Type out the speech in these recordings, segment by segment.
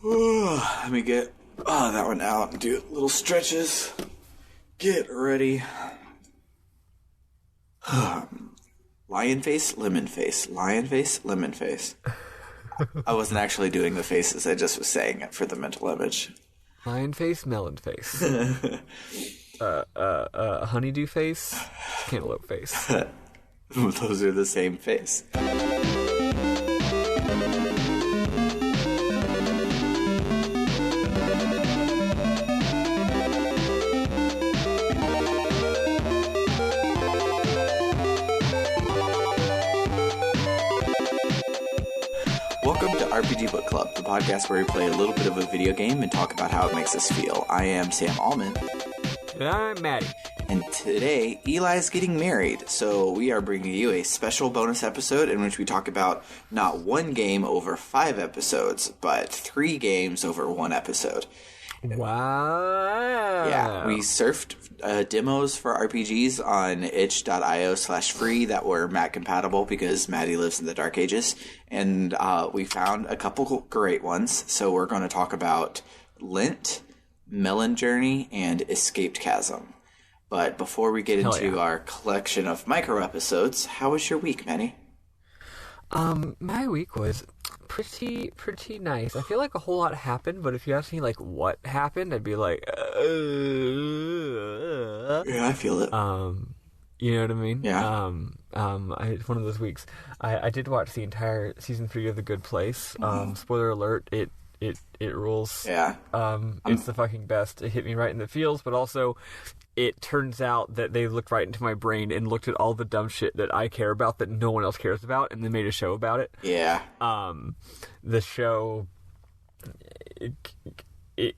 Let me get that one out and do little stretches. Get ready. Lion face, lemon face. Lion face, lemon face. I wasn't actually doing the faces. I just was saying it for the mental image. Lion face, melon face. Honeydew face, cantaloupe face. Those are the same face. Welcome to RPG Book Club, the podcast where we play a little bit of a video game and talk about how it makes us feel. I am Sam Allman. And I'm Maddy. And today, Eli's getting married, so we are bringing you a special bonus episode in which we talk about not one game over 5 episodes, but 3 games over 1 episode. Wow. Yeah, we surfed demos for RPGs on itch.io/free that were Mac compatible because Maddy lives in the Dark Ages, and we found a couple great ones. So we're going to talk about Lent, Melon Journey, and Escaped Chasm. But before we get into our collection of micro episodes, how was your week, Maddy? My week was pretty nice. I feel like a whole lot happened, but if you ask me like what happened, I'd be like, yeah, I feel it. You know what I mean? Yeah. It's one of those weeks. I did watch the entire season 3 of The Good Place. Spoiler alert, it rules. Yeah. It's the fucking best. It hit me right in the feels, but also it turns out that they looked right into my brain and looked at all the dumb shit that I care about that no one else cares about, and they made a show about it. Yeah. The show... I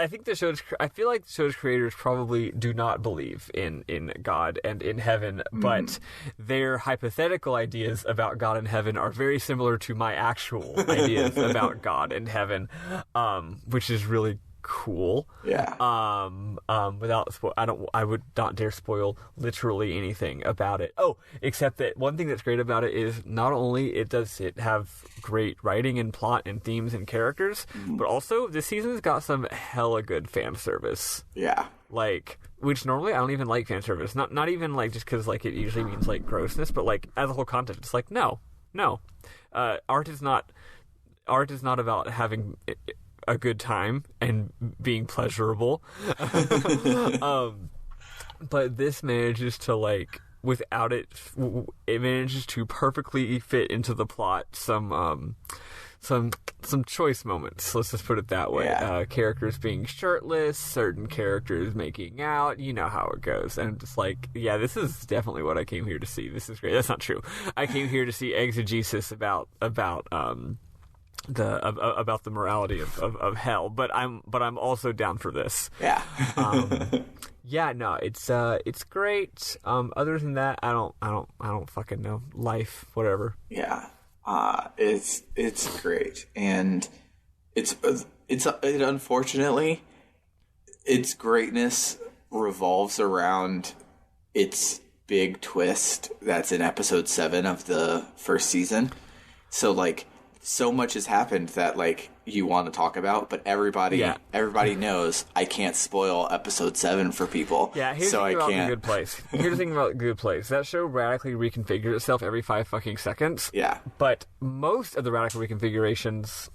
think the show's... I feel like the show's creators probably do not believe in God and in heaven, but their hypothetical ideas about God and heaven are very similar to my actual ideas about God and heaven, which is really cool. Yeah. Without I would not dare spoil literally anything about it. Oh, except that one thing that's great about it is not only does it have great writing and plot and themes and characters, but also this season's got some hella good fan service. Yeah. Like, which normally I don't even like fan service. Not even like just because like it usually means like grossness, but like as a whole concept, it's like no. Art is not about having a good time and being pleasurable. But this manages to, like, without it manages to perfectly fit into the plot some choice moments. Let's just put it that way. Yeah. Characters being shirtless, certain characters making out, you know how it goes. And just like, yeah, this is definitely what I came here to see. This is great. That's not true. I came here to see exegesis about the morality of hell, but I'm also down for this. Yeah. Yeah, no, it's great. Other than that, I don't fucking know. Life, whatever. Yeah. It's great, and it unfortunately, its greatness revolves around its big twist that's in episode 7 of the first season. So like, so much has happened that like you want to talk about, but everybody knows I can't spoil episode 7 for people. Yeah, here's the thing about The Good Place. Here's the thing about The Good Place. That show radically reconfigured itself every 5 fucking seconds. Yeah. But most of the radical reconfigurations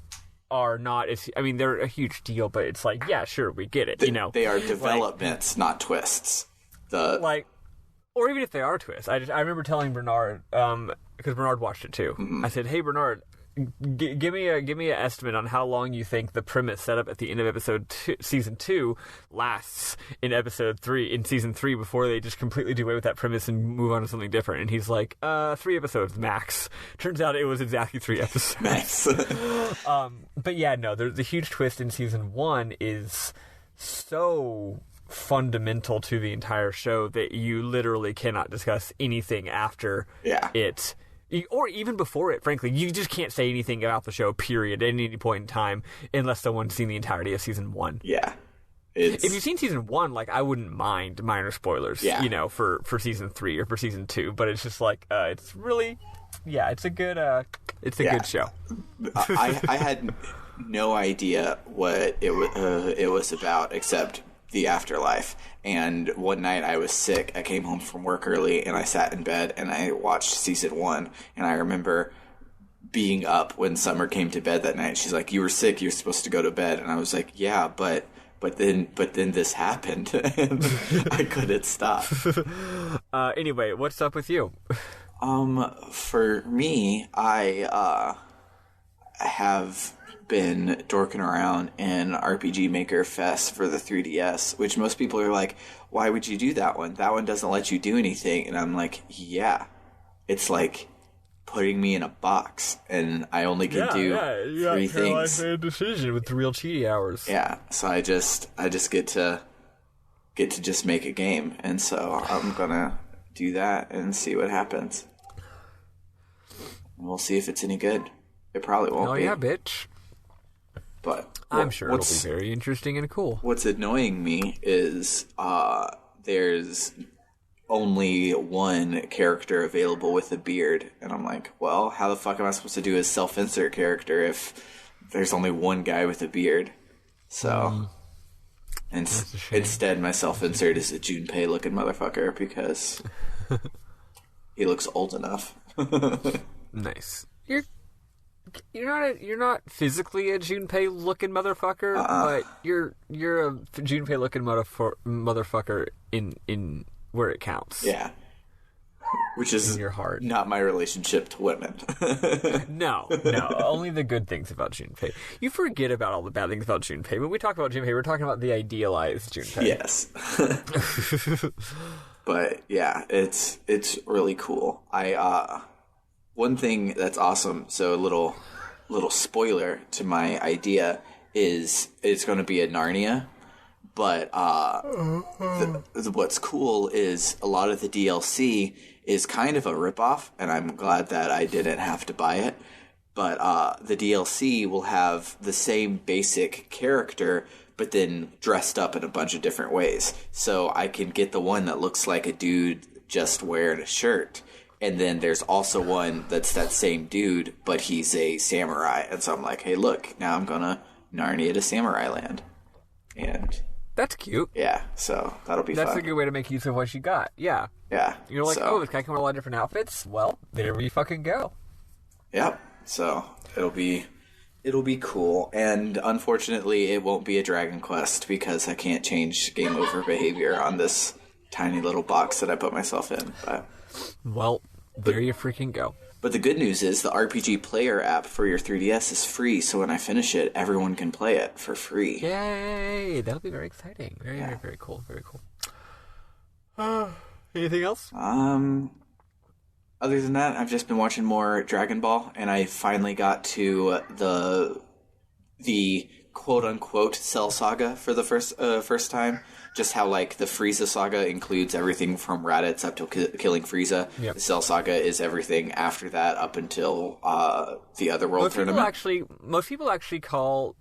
are not. They're a huge deal, but it's like, yeah, sure, we get it. They are developments, not twists. Or even if they are twists. I remember telling Bernard, because Bernard watched it too. I said, hey Bernard, give me an estimate on how long you think the premise set up at the end of season 2 lasts in season 3 before they just completely do away with that premise and move on to something different. And he's like, 3 episodes max. Turns out it was exactly 3 episodes. Nice. But yeah, no, the huge twist in season 1 is so fundamental to the entire show that you literally cannot discuss anything after it. Or even before it, frankly. You just can't say anything about the show, period, at any point in time, unless someone's seen the entirety of season 1. Yeah. If you've seen season 1, like, I wouldn't mind minor spoilers, for season 3 or for season 2, but it's just like, it's really yeah, it's a good good show. I had no idea what it was about except the afterlife. And one night I was sick. I came home from work early and I sat in bed and I watched season 1. And I remember being up when Summer came to bed that night. She's like, "You were sick. You're supposed to go to bed." And I was like, "Yeah, but then this happened." And I couldn't stop. Anyway, what's up with you? For me, I have been dorking around in RPG Maker Fest for the 3DS, which most people are like, "Why would you do that one? That one doesn't let you do anything." And I'm like, "Yeah, it's like putting me in a box, and I only can do 3 things." Made a decision with the real cheaty hours. Yeah, so I just get to just make a game, and so I'm gonna do that and see what happens. And we'll see if it's any good. It probably won't be. Oh yeah, bitch. But I'm sure it'll be very interesting and cool. What's annoying me is there's only one character available with a beard, and I'm like, well, how the fuck am I supposed to do a self-insert character if there's only one guy with a beard? So, instead, my self-insert is a Junpei looking motherfucker because he looks old enough. Nice. You're not physically a Junpei looking motherfucker, but you're a Junpei looking motherfucker in where it counts. Yeah. Which is in your heart. Not my relationship to women. No. Only the good things about Junpei. You forget about all the bad things about Junpei. When we talk about Junpei, we're talking about the idealized Junpei. Yes. But yeah, it's really cool. One thing that's awesome, so a little spoiler to my idea is it's going to be a Narnia. But what's cool is a lot of the DLC is kind of a ripoff, and I'm glad that I didn't have to buy it. But the DLC will have the same basic character, but then dressed up in a bunch of different ways. So I can get the one that looks like a dude just wearing a shirt. And then there's also one that's that same dude, but he's a samurai. And so I'm like, hey, look, now I'm going to Narnia to Samurai Land. And that's cute. Yeah, so that'll be fun. That's a good way to make use of what you got. Yeah. Yeah. You're like, oh, this guy can wear a lot of different outfits? Well, there we fucking go. Yep. So it'll be cool. And unfortunately, it won't be a Dragon Quest because I can't change game over behavior on this tiny little box that I put myself in. But, well, there you freaking go. But the good news is the RPG Player app for your 3DS is free, so when I finish it, everyone can play it for free. Yay! That'll be very exciting. Very cool. Very cool. Anything else? Other than that, I've just been watching more Dragon Ball, and I finally got to the quote-unquote Cell Saga for the first time. Just how, like, the Frieza Saga includes everything from Raditz up to killing Frieza. Yep. The Cell Saga is everything after that up until the Otherworld tournament. Most people actually call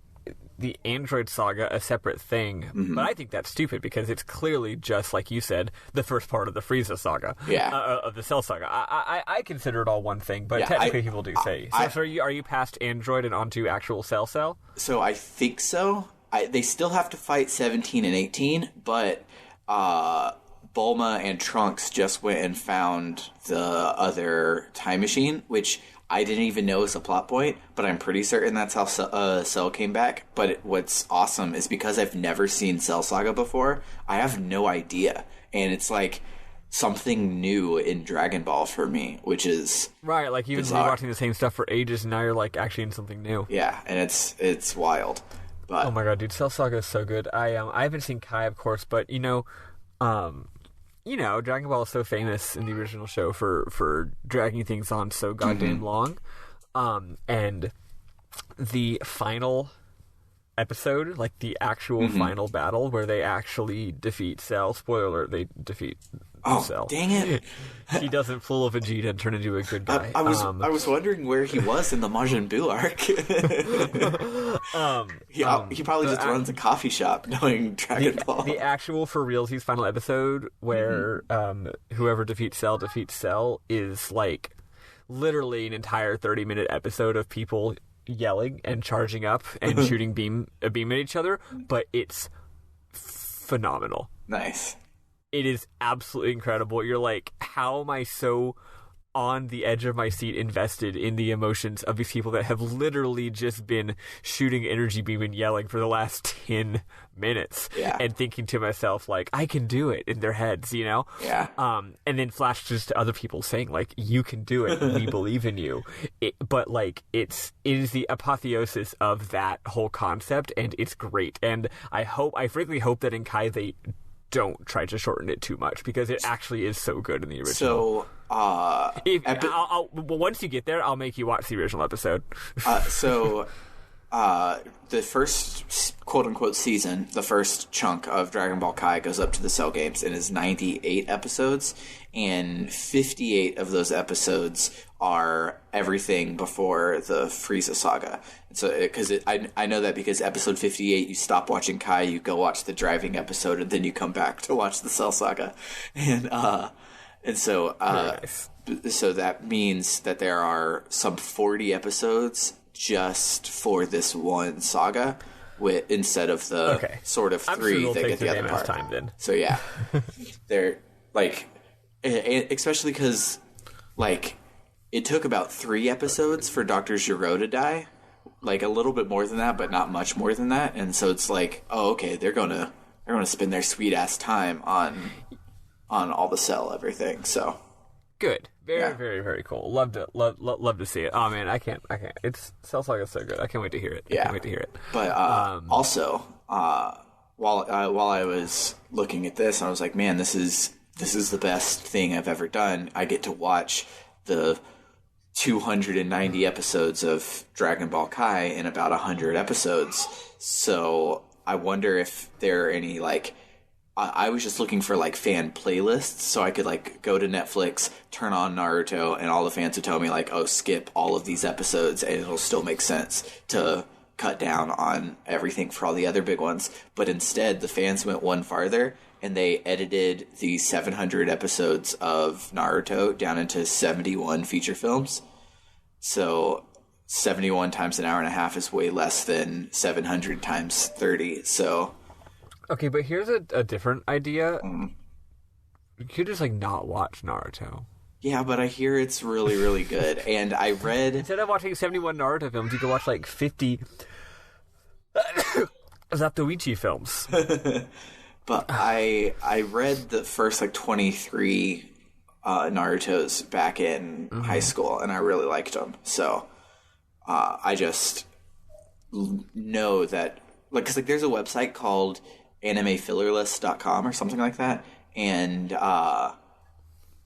the Android Saga a separate thing, but I think that's stupid because it's clearly just, like you said, the first part of the Frieza Saga. Yeah. Of the Cell Saga. I consider it all one thing, but technically people do say. So are you past Android and onto actual Cell? So I think so. They still have to fight 17 and 18, but Bulma and Trunks just went and found the other time machine, which I didn't even know was a plot point, but I'm pretty certain that's how Cell came back. But what's awesome is because I've never seen Cell Saga before, I have no idea. And it's like something new in Dragon Ball for me, which is right. Like you've been watching the same stuff for ages, and now you're like actually in something new. Yeah, and it's wild. But, oh my god, dude, Cell Saga is so good. I haven't seen Kai, of course, but Dragon Ball is so famous in the original show for dragging things on so goddamn long. And the final episode, like the actual final battle where they actually defeat Cell. Spoiler alert, they defeat Cell. Dang it. He doesn't fool a Vegeta and turn into a good guy. I was wondering where he was in the Majin Buu arc. He probably just runs a coffee shop knowing Dragon Ball. The actual for realsies final episode where whoever defeats Cell is like literally an entire 30-minute episode of people yelling and charging up and shooting a beam at each other, but it's phenomenal. Nice. It is absolutely incredible. You're like, how am I so on the edge of my seat invested in the emotions of these people that have literally just been shooting energy beam and yelling for the last 10 minutes, and thinking to myself, like, I can do it in their heads, you know? Yeah. And then flashes to other people saying, like, you can do it. We believe in you. But, like, it is the apotheosis of that whole concept, and it's great. And I frankly hope that in Kai they don't try to shorten it too much, because it actually is so good in the original. So, once you get there, I'll make you watch the original episode. The first quote-unquote season, the first chunk of Dragon Ball Kai goes up to the Cell Games and is 98 episodes, and 58 of those episodes are everything before the Frieza saga. And so, I know that because episode 58, you stop watching Kai, you go watch the driving episode, and then you come back to watch the Cell saga. And so that means that there are some 40 episodes just for this one saga, instead of the sort of 3 sure that get the other part. Time, then. So yeah, they're like, especially because like it took about 3 episodes for Dr. Gero to die, like a little bit more than that, but not much more than that. And so it's like, oh, okay, they're gonna spend their sweet ass time on all the Cell everything. So good. Very, very, very cool. Love to see it. Oh man, I can't. It's Cell Saga is so good. I can't wait to hear it. I can't wait to hear it. But also, while I was looking at this, I was like, man, this is the best thing I've ever done. I get to watch the 290 episodes of Dragon Ball Kai in about 100 episodes. So I wonder if there are any, like, I was just looking for like fan playlists so I could like go to Netflix, turn on Naruto, and all the fans would tell me like, oh, skip all of these episodes and it'll still make sense to cut down on everything for all the other big ones. But instead, the fans went one farther and they edited the 700 episodes of Naruto down into 71 feature films. So 71 times an hour and a half is way less than 700 times 30. So... Okay, but here's a different idea. You could just, like, not watch Naruto. Yeah, but I hear it's really, really good. And I read... Instead of watching 71 Naruto films, you could watch, like, 50 Zatoichi films. But I read the first, like, 23 Narutos back in high school, and I really liked them. So I just know that... Like, because, like, there's a website called... animefillerlist.com or something like that, and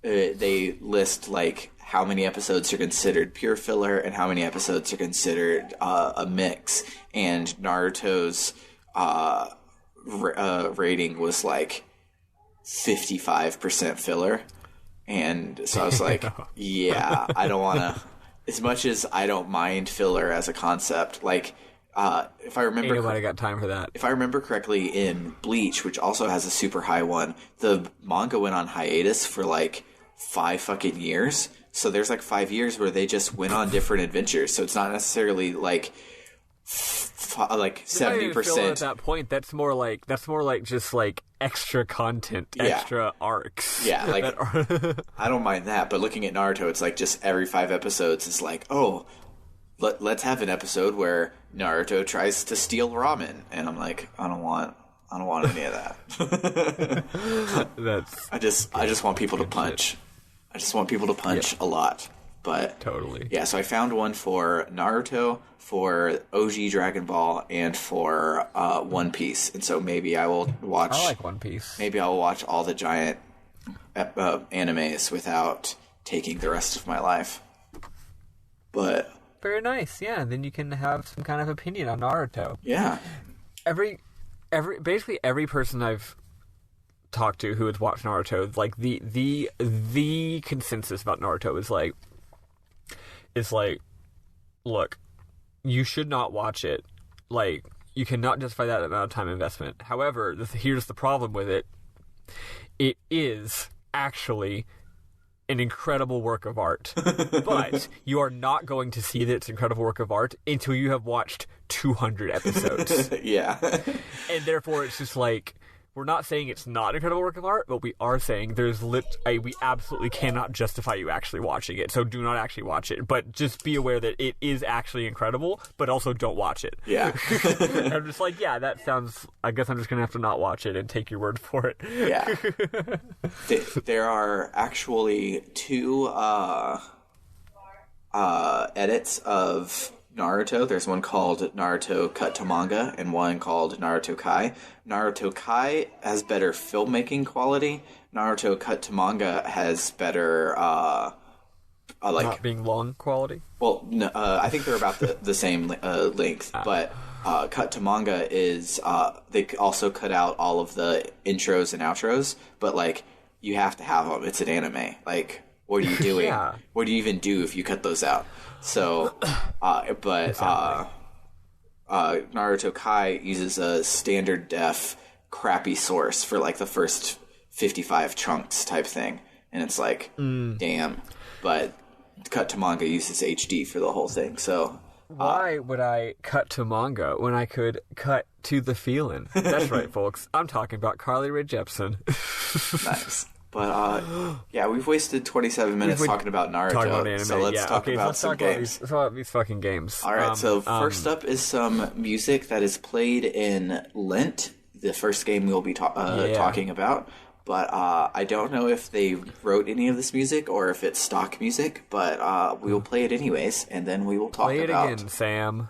they list like how many episodes are considered pure filler and how many episodes are considered a mix, and Naruto's rating was like 55% filler, and so I was like, yeah, I don't want to, as much as I don't mind filler as a concept, like if I remember, ain't nobody got time for that. If I remember correctly, in Bleach, which also has a super high one, the manga went on hiatus for like 5 fucking years. So there's like 5 years where they just went on different adventures. So it's not necessarily like 70%. At that point, that's more like just like extra content, extra arcs. Yeah, like I don't mind that, but looking at Naruto, it's like just every 5 episodes is like, oh, let's have an episode where Naruto tries to steal ramen, and I'm like, I don't want any of that. I just want people to punch. I just want people to punch a lot. But totally. Yeah, so I found one for Naruto, for OG Dragon Ball, and for One Piece. And so maybe I will watch... I like One Piece. Maybe I will watch all the giant animes without taking the rest of my life. But... Very nice, yeah. Then you can have some kind of opinion on Naruto. Yeah. Basically every person I've talked to who has watched Naruto, like the consensus about Naruto is like, look, you should not watch it. Like, you cannot justify that amount of time investment. However, here's the problem with it. It is actually an incredible work of art. But you are not going to see that it's an incredible work of art until you have watched 200 episodes. Yeah. And therefore, it's just like, we're not saying it's not an incredible work of art, but we are saying we absolutely cannot justify you actually watching it. So do not actually watch it. But just be aware that it is actually incredible, but also don't watch it. Yeah. I'm just like, yeah, that sounds... I guess I'm just going to have to not watch it and take your word for it. Yeah. There are actually 2 edits of Naruto. There's one called Naruto Cut to Manga and one called Naruto Kai. Naruto Kai has better filmmaking quality. Naruto Cut to Manga has better Not being long quality. Well, no, I think they're about the same length, but Cut to Manga is they also cut out all of the intros and outros, but like you have to have them. It's an anime. Like, what are you doing? Yeah. What do you even do if you cut those out? So, Naruto Kai uses a standard def crappy source for like the first 55 chunks type thing, and it's like, damn. But Cut to Manga uses HD for the whole thing, so... Why would I cut to manga when I could cut to the feeling? That's right, folks. I'm talking about Carly Rae Jepsen. Nice. But, yeah, we've wasted 27 minutes talking about Naruto. Talking about anime, so let's talk about some games. Let's talk about these fucking games. All right, so first up is some music that is played in Lent, the first game we'll be talking about. But I don't know if they wrote any of this music or if it's stock music, but we will play it anyways, and then we will talk about... Play it again, Sam.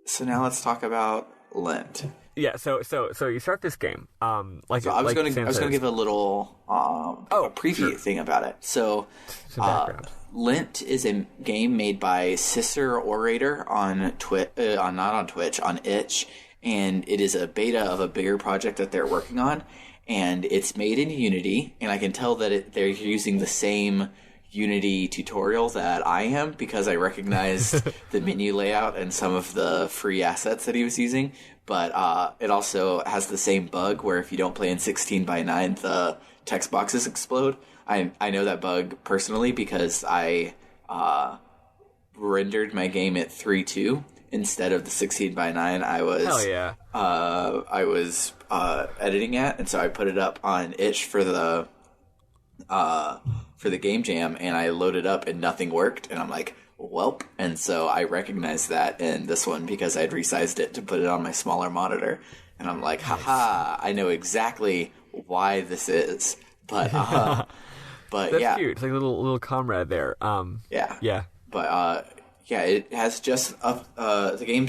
So now let's talk about Lent. Yeah, so you start this game. I was going to give a little a preview thing about it. So Lent is a game made by CicerOrator on not on Twitch, on Itch, and it is a beta of a bigger project that they're working on, and it's made in Unity, and I can tell that they're using the same Unity tutorial that I am, because I recognized the menu layout and some of the free assets that he was using. But it also has the same bug where if you don't play in 16:9, the text boxes explode. I know that bug personally because I rendered my game at 3:2 instead of the 16:9 I was. Hell yeah. I was editing at, and so I put it up on Itch for the game jam, and I loaded up and nothing worked, and I'm like, welp. And so I recognized that in this one because I'd resized it to put it on my smaller monitor, and I'm like, haha, I know exactly why this is. But That's cute. It's like a little comrade there. Yeah. But it has just the game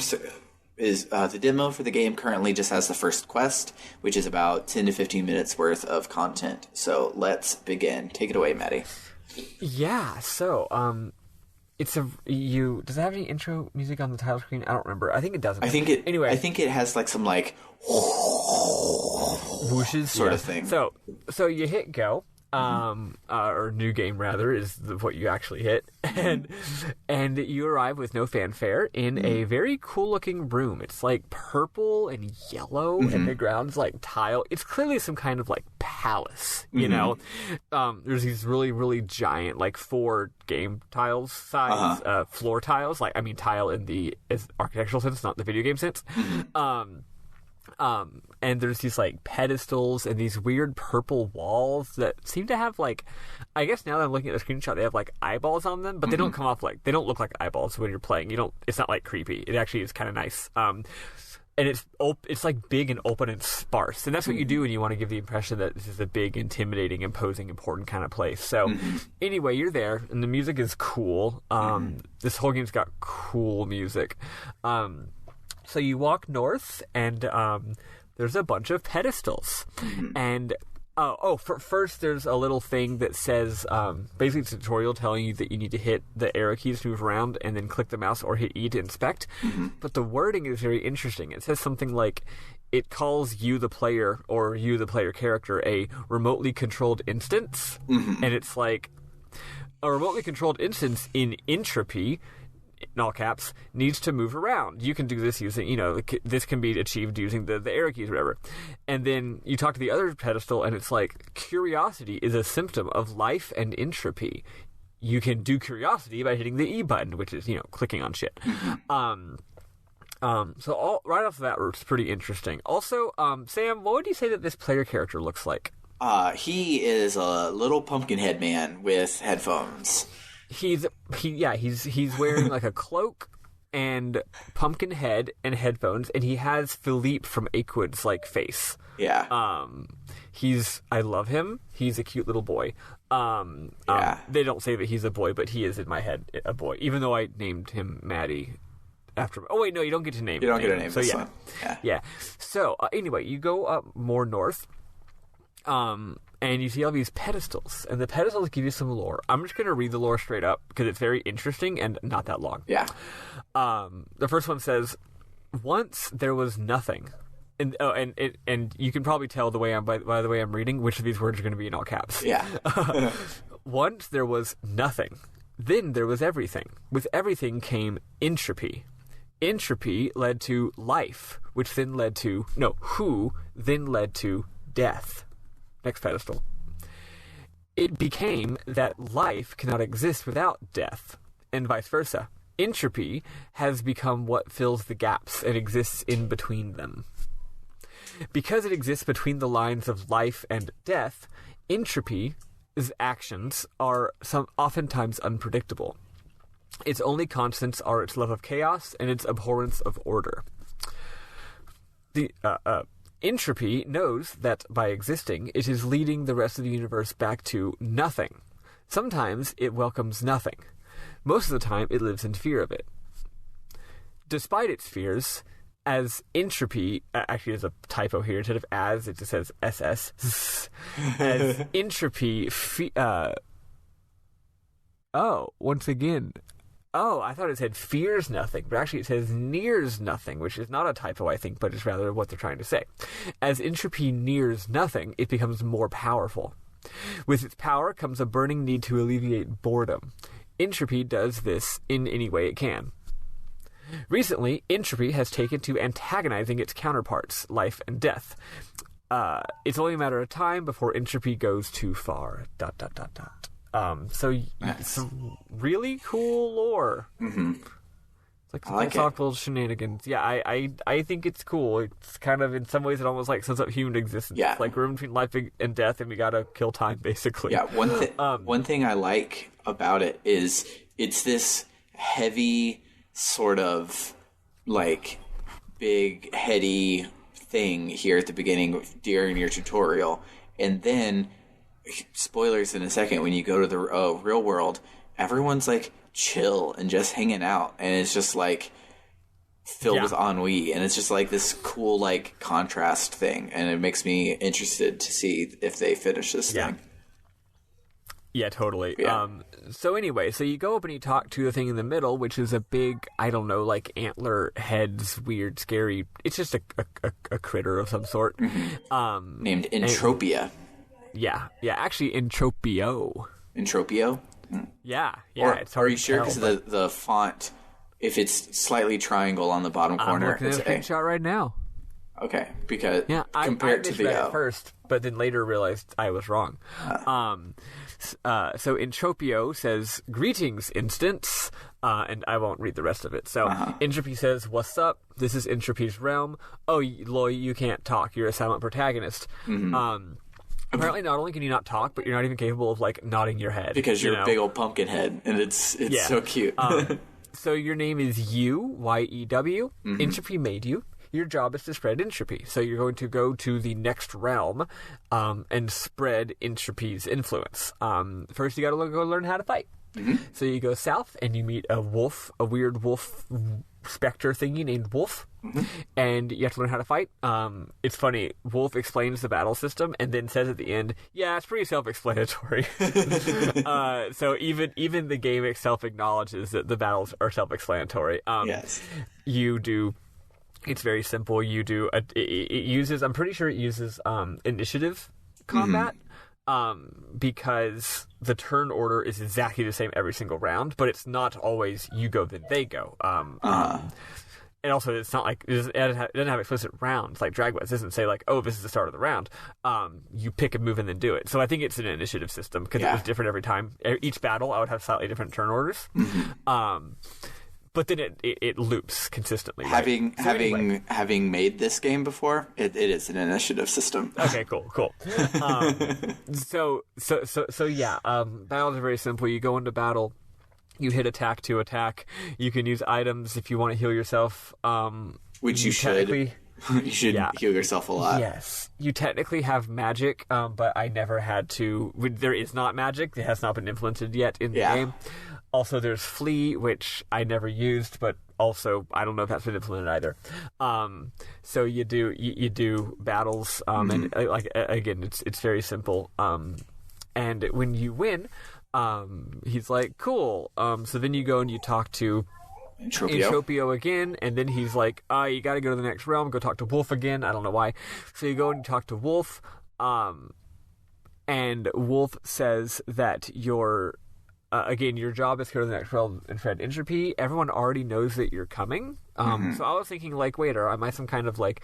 is the demo for the game currently just has the first quest, which is about 10 to 15 minutes worth of content. So let's begin. Take it away, Maddy. Yeah. So does it have any intro music on the title screen? I don't remember. I think it doesn't. I think it has like some like whooshes sort of thing. So you hit go. Or new game rather is what you actually hit, and you arrive with no fanfare in a very cool looking room. It's like purple and yellow, and the ground's like tile. It's clearly some kind of like palace, you know. There's these really really giant like 4 game tiles size floor tiles. Like I mean tile in the architectural sense, not the video game sense. And there's these like pedestals and these weird purple walls that seem to have like, I guess now that I'm looking at the screenshot, they have like eyeballs on them, but they don't come off like, they don't look like eyeballs when you're playing. It's not like creepy. It actually is kind of nice. and it's like big and open and sparse, and that's what you do when you want to give the impression that this is a big, intimidating, imposing, important kind of place. So anyway, you're there, and the music is cool. This whole game's got cool music. So you walk north, and there's a bunch of pedestals, and first there's a little thing that says, basically it's a tutorial telling you that you need to hit the arrow keys to move around and then click the mouse or hit E to inspect. But the wording is very interesting. It says something like, it calls you the player, or you the player character, a remotely controlled instance. And it's like, a remotely controlled instance in entropy, in all caps, needs to move around. You can do this using, this can be achieved using the arrow keys or whatever. And then you talk to the other pedestal, and it's like, curiosity is a symptom of life and entropy. You can do curiosity by hitting the E button, which is, clicking on shit. So right off the bat, it's pretty interesting. Also, Sam, what would you say that this player character looks like? He is a little pumpkin head man with headphones. He's wearing like a cloak and pumpkin head and headphones, and he has Philippe from Aquid's like face. Yeah. I love him. He's a cute little boy. They don't say that he's a boy, but he is in my head a boy, even though I named him Maddy after. Oh wait, no, you don't get to name. You don't get to name. So this yeah, one. yeah. So anyway, you go up more north. And you see all these pedestals, and the pedestals give you some lore. I'm just going to read the lore straight up because it's very interesting and not that long. Yeah. The first one says, "Once there was nothing," and you can probably tell the way by the way I'm reading which of these words are going to be in all caps. Yeah. Once there was nothing, then there was everything. With everything came entropy. Entropy led to life, which then led to then led to death. Next pedestal. It became that life cannot exist without death, and vice versa. Entropy has become what fills the gaps and exists in between them. Because it exists between the lines of life and death, entropy's actions are oftentimes unpredictable. Its only constants are its love of chaos and its abhorrence of order. Entropy knows that by existing, it is leading the rest of the universe back to nothing. Sometimes it welcomes nothing. Most of the time, it lives in fear of it. Despite its fears, as entropy, actually there's a typo here, instead of as, it just says SS. As entropy, once again, I thought it said fears nothing, but actually it says nears nothing, which is not a typo, I think, but it's rather what they're trying to say. As entropy nears nothing, it becomes more powerful. With its power comes a burning need to alleviate boredom. Entropy does this in any way it can. Recently, entropy has taken to antagonizing its counterparts, life and death. It's only a matter of time before entropy goes too far. ... So nice. Some really cool lore. Mm-hmm. It's like philosophical shenanigans. Yeah, I think it's cool. It's kind of, in some ways, it almost like sums up human existence. Yeah. It's like we're in between life and death, and we gotta kill time, basically. Yeah, one thing I like about it is it's this heavy sort of like big heady thing here at the beginning during your tutorial, and then spoilers in a second, when you go to the real world, everyone's like chill and just hanging out, and it's just like filled with ennui, and it's just like this cool like contrast thing, and it makes me interested to see if they finish this thing. Yeah, totally. Yeah. So anyway, so you go up and you talk to the thing in the middle, which is a big, I don't know, like antler heads, weird, scary. It's just a critter of some sort. Named Entropia. Yeah, actually Entropio. Entropio? Yeah. Or, it's hard are you sure? Because the font, if it's slightly triangle on the bottom corner, I'm looking at a screenshot right now. Okay, because I compared to the at first, but then later realized I was wrong. So Entropio says, "Greetings, instance," and I won't read the rest of it. So Entropy says, "What's up? This is Entropy's realm. Oh, Loy, you can't talk. You're a silent protagonist." Apparently, not only can you not talk, but you're not even capable of like nodding your head because you're a big old pumpkin head, and it's so cute. So your name is Yew, Yew. Entropy made you. your job is to spread entropy. So you're going to go to the next realm and spread entropy's influence. First, you got to go learn how to fight. So you go south and you meet a weird wolf specter thingy named Wolf, and you have to learn how to fight. It's funny, Wolf explains the battle system and then says at the end, yeah, it's pretty self-explanatory. So even the game itself acknowledges that the battles are self-explanatory. Yes. It's very simple. I'm pretty sure it uses initiative combat. Because the turn order is exactly the same every single round, but it's not always you go then they go. And also, it's not like it doesn't have explicit rounds like Drag West. It doesn't say like, oh, this is the start of the round. You pick a move and then do it. So I think it's an initiative system because it was different every time. Each battle, I would have slightly different turn orders. But then it loops consistently. Right? Having made this game before, it is an initiative system. Okay, cool. So yeah. Battles are very simple. You go into battle, you hit attack to attack. You can use items if you want to heal yourself. Which you should. You should heal yourself a lot. Yes. You technically have magic, but I never had to. There is not magic. It has not been implemented yet in the game. Also, there's Flee, which I never used, but also I don't know if that's been implemented either. So you do battles, and like again, it's very simple. And when you win, he's like, cool. So then you go and you talk to Entropio again, and then he's like, you got to go to the next realm, go talk to Wolf again. I don't know why. So you go and you talk to Wolf, and Wolf says that your job is to go to the next realm and spread entropy. Everyone already knows that you're coming. So I was thinking, like, wait, am I some kind of like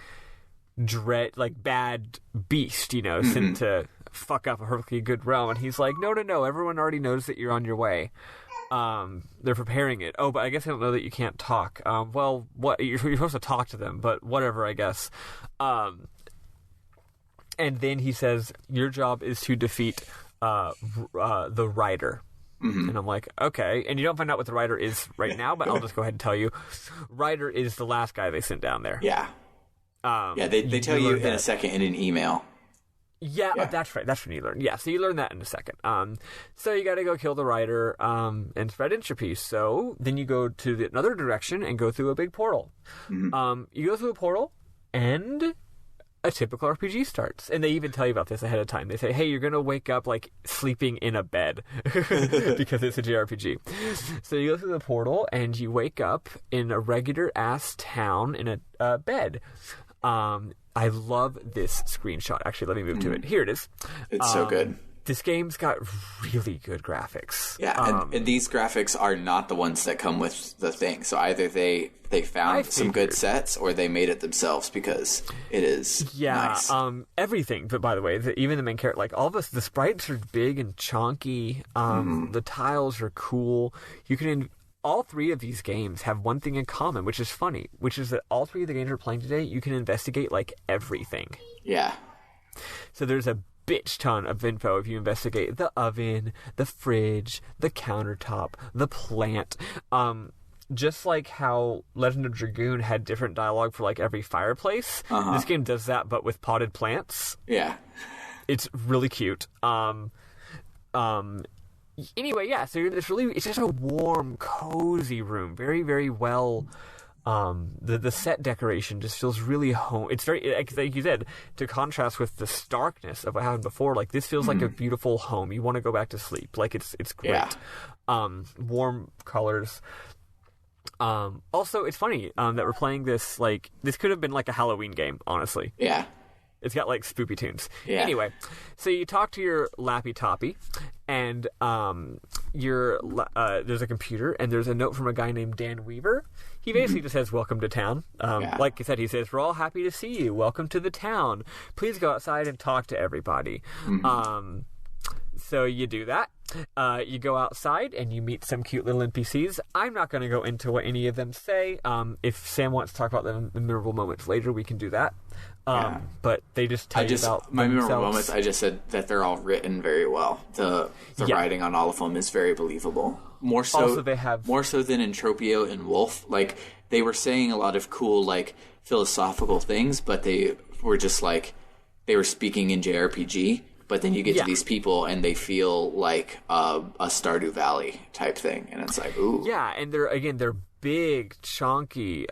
bad beast, sent to fuck up a perfectly good realm? And he's like, no, everyone already knows that you're on your way. They're preparing it. Oh, but I guess I don't know that you can't talk. Well, what you're supposed to talk to them, but whatever, I guess. And then he says, your job is to defeat the Rider. And I'm like, okay. And you don't find out what the Rider is right now, but I'll just go ahead and tell you. Rider is the last guy they sent down there. Yeah. They tell you in a second in an email. Yeah, that's right. That's when you learn. Yeah, so you learn that in a second. So you got to go kill the Rider and spread entropy. So then you go to another direction and go through a big portal. You go through a portal and a typical RPG starts. And they even tell you about this ahead of time. They say, hey, you're going to wake up like sleeping in a bed because it's a JRPG. So you go through the portal and you wake up in a regular ass town in a bed. I love this screenshot. Actually, let me move to it. Here it is. It's so good. This game's got really good graphics. Yeah, and these graphics are not the ones that come with the thing. So either they found some good sets or they made it themselves because it is nice. Everything. But by the way, even the main character, like all of us, the sprites are big and chonky. The tiles are cool. You can. All three of these games have one thing in common, which is funny, which is that all three of the games we're playing today, you can investigate, like, everything. Yeah. So there's a bitch ton of info if you investigate the oven, the fridge, the countertop, the plant. Just like how Legend of Dragoon had different dialogue for, like, every fireplace, this game does that, but with potted plants. Yeah. It's really cute. Anyway, yeah, so it's just a warm, cozy room. Very, very well. The set decoration just feels really home. It's very, like you said, to contrast with the starkness of what happened before, like this feels like a beautiful home. You want to go back to sleep. Like it's great. Yeah. Warm colors. Also, it's funny that we're playing this, like, this could have been like a Halloween game, honestly. Yeah. It's got, like, spoopy tunes. Yeah. Anyway, so you talk to your Lappy Toppy, and there's a computer, and there's a note from a guy named Dan Weaver. He basically just says, welcome to town. Like I said, he says, we're all happy to see you. Welcome to the town. Please go outside and talk to everybody. So you do that. You go outside and you meet some cute little NPCs. I'm not going to go into what any of them say. If Sam wants to talk about the memorable moments later, we can do that. But they just tell you about my themselves. memorable moments. I just said that they're all written very well. The writing on all of them is very believable. More so than Entropio and Wolf. Like they were saying a lot of cool, like, philosophical things, but they were just, like, they were speaking in JRPG, but then you get to these people and they feel like a Stardew Valley type thing, and it's like, ooh. Yeah, and they're big, chunky.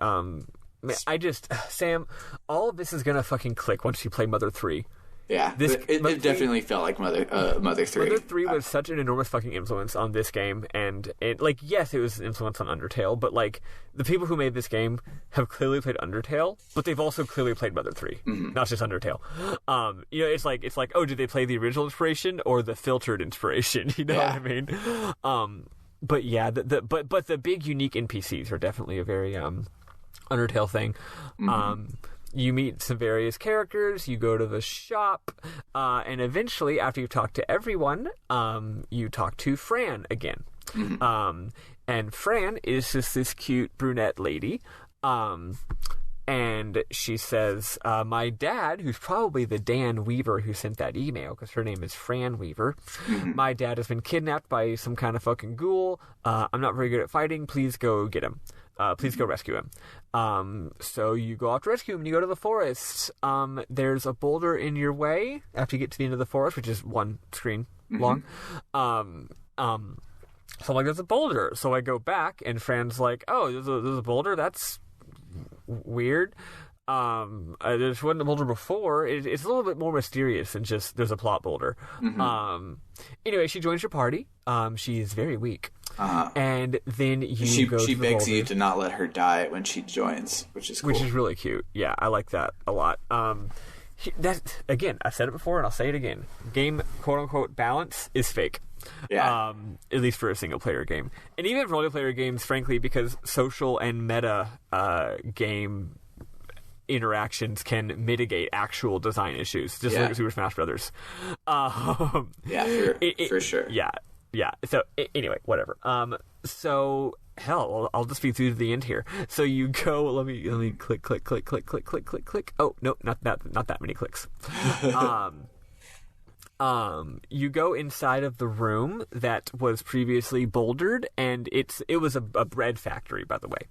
Sam, all of this is gonna fucking click once you play Mother 3. Yeah, it definitely felt like Mother 3. Mother 3 was such an enormous fucking influence on this game, and it, like, yes, it was an influence on Undertale, but, like, the people who made this game have clearly played Undertale, but they've also clearly played Mother 3, not just Undertale. You know, it's like, oh, did they play the original inspiration or the filtered inspiration? You know what I mean? But yeah, but the big unique NPCs are definitely a very Undertale thing. You meet some various characters, you go to the shop, and eventually, after you've talked to everyone, you talk to Fran again. And Fran is just this cute brunette lady, and she says, my dad, who's probably the Dan Weaver who sent that email, because her name is Fran Weaver, my dad has been kidnapped by some kind of fucking ghoul. I'm not very good at fighting. Please go get him. Please go rescue him. So you go off to rescue him and you go to the forest. There's a boulder in your way after you get to the end of the forest, which is one screen long. So I'm like, there's a boulder. So I go back and Fran's like, oh, there's a boulder? That's weird. There's one boulder before. It's a little bit more mysterious than just there's a plot boulder. Anyway, she joins your party. She is very weak. And then she begs you to not let her die when she joins, which is cool. Which is really cute. Yeah, I like that a lot. That, again, I've said it before and I'll say it again. Game, quote unquote, balance is fake. Yeah. At least for a single player game. And even for multiplayer games, frankly, because social and meta game interactions can mitigate actual design issues, just like Super Smash Brothers. For sure. Yeah. So anyway, whatever. So hell, I'll just be through to the end here. So you go. Let me click. Oh no, not that many clicks. You go inside of the room that was previously bouldered, and it was a bread factory, by the way.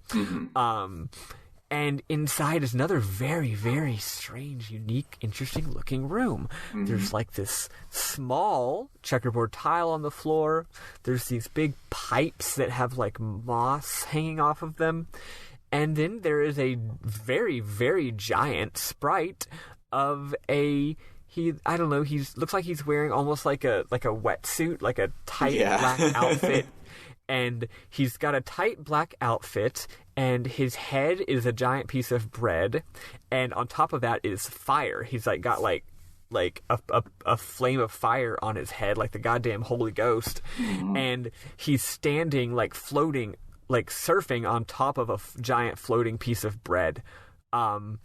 And inside is another very, very strange, unique, interesting looking room. There's like this small checkerboard tile on the floor. There's these big pipes that have like moss hanging off of them. And then there is a very, very giant sprite of he looks like he's wearing almost like a wetsuit, like a tight black outfit. And he's got a tight black outfit, and his head is a giant piece of bread, and on top of that is fire. He's got a flame of fire on his head, like the goddamn Holy Ghost, and he's standing, like, floating, like surfing on top of a giant floating piece of bread. And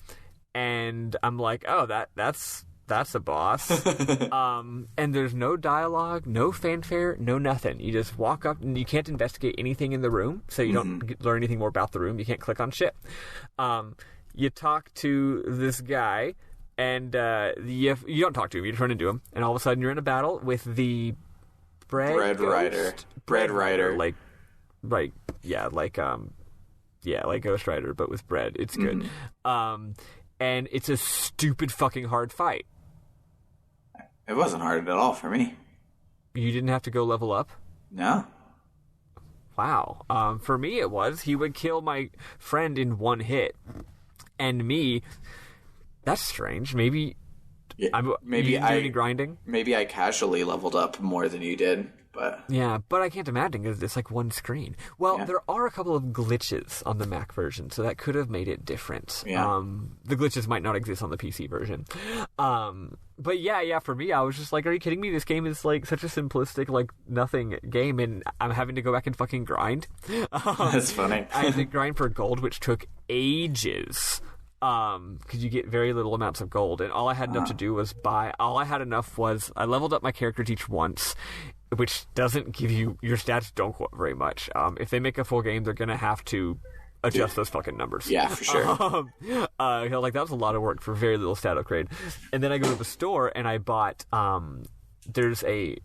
I'm like, oh, that's a boss. And there's no dialogue, no fanfare, no nothing. You just walk up, and you can't investigate anything in the room, so you don't learn anything more about the room. You can't click on shit. You talk to this guy, and you don't talk to him. You just run into him, and all of a sudden you're in a battle with the bread rider. Like Ghost Rider, but with bread. It's good. And it's a stupid fucking hard fight. It wasn't hard at all for me. You didn't have to go level up? No. Wow. For me, it was. He would kill my friend in one hit. And me, that's strange. Maybe I grinding. Maybe I casually leveled up more than you did. But yeah, but I can't imagine because it's like one screen. Well, there are a couple of glitches on the Mac version, so that could have made it different. Yeah. The glitches might not exist on the PC version. But yeah, for me, I was just like, are you kidding me? This game is like such a simplistic, like nothing game, and I'm having to go back and fucking grind. That's funny. I had to grind for gold, which took ages. Because you get very little amounts of gold, and all I had enough to do was buy. All I had enough was I leveled up my character each once, which doesn't give you your stats don't go up very much. If they make a full game, they're gonna have to adjust those fucking numbers. Yeah, for sure. Like that was a lot of work for very little stat upgrade. And then I go to the store and I bought. There's a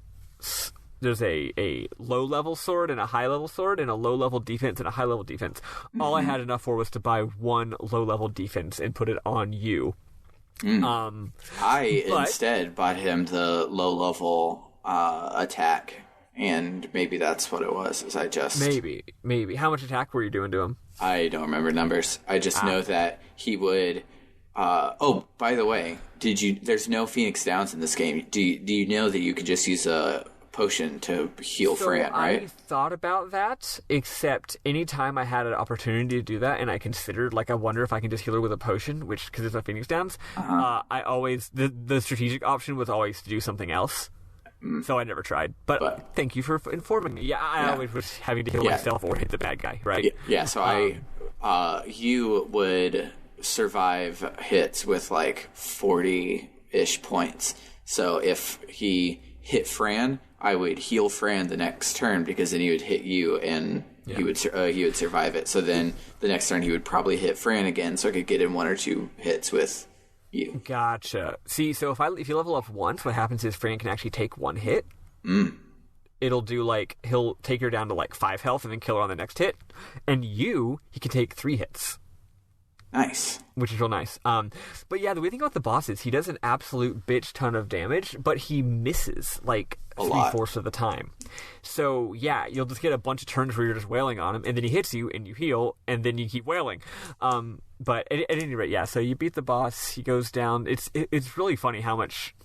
a low level sword and a high level sword, and a low level defense and a high level defense. All I had enough for was to buy one low level defense and put it on you. I instead bought him the low level attack, and maybe that's what it was. Is I just maybe how much attack were you doing to him? I don't remember numbers. I just know that he would. Oh, by the way, there's no Phoenix Downs in this game. Do you know that you could just use a potion to heal Fran, right? I thought about that, except anytime I had an opportunity to do that, and I considered, like, I wonder if I can just heal her with a potion, which, because there's no Phoenix Downs, I always, the strategic option was always to do something else. So I never tried. But thank you for informing me. Yeah, I always was having to heal myself or hit the bad guy, right? Yeah, so you would survive hits with like 40-ish points. So if he hit Fran, I would heal Fran the next turn, because then he would hit you and he would survive it. So then the next turn he would probably hit Fran again, so I could get in 1 or 2 hits with you. Gotcha. See, so if you level up once, what happens is Fran can actually take 1 hit. It'll do like, he'll take her down to like 5 health and then kill her on the next hit. And he can take 3 hits. Nice. Which is real nice. But yeah, the weird thing about the boss is he does an absolute bitch ton of damage, but he misses like 3/4 of the time. So yeah, you'll just get a bunch of turns where you're just wailing on him, and then he hits you, and you heal, and then you keep wailing. But at any rate, yeah, so you beat the boss, he goes down. It's really funny how much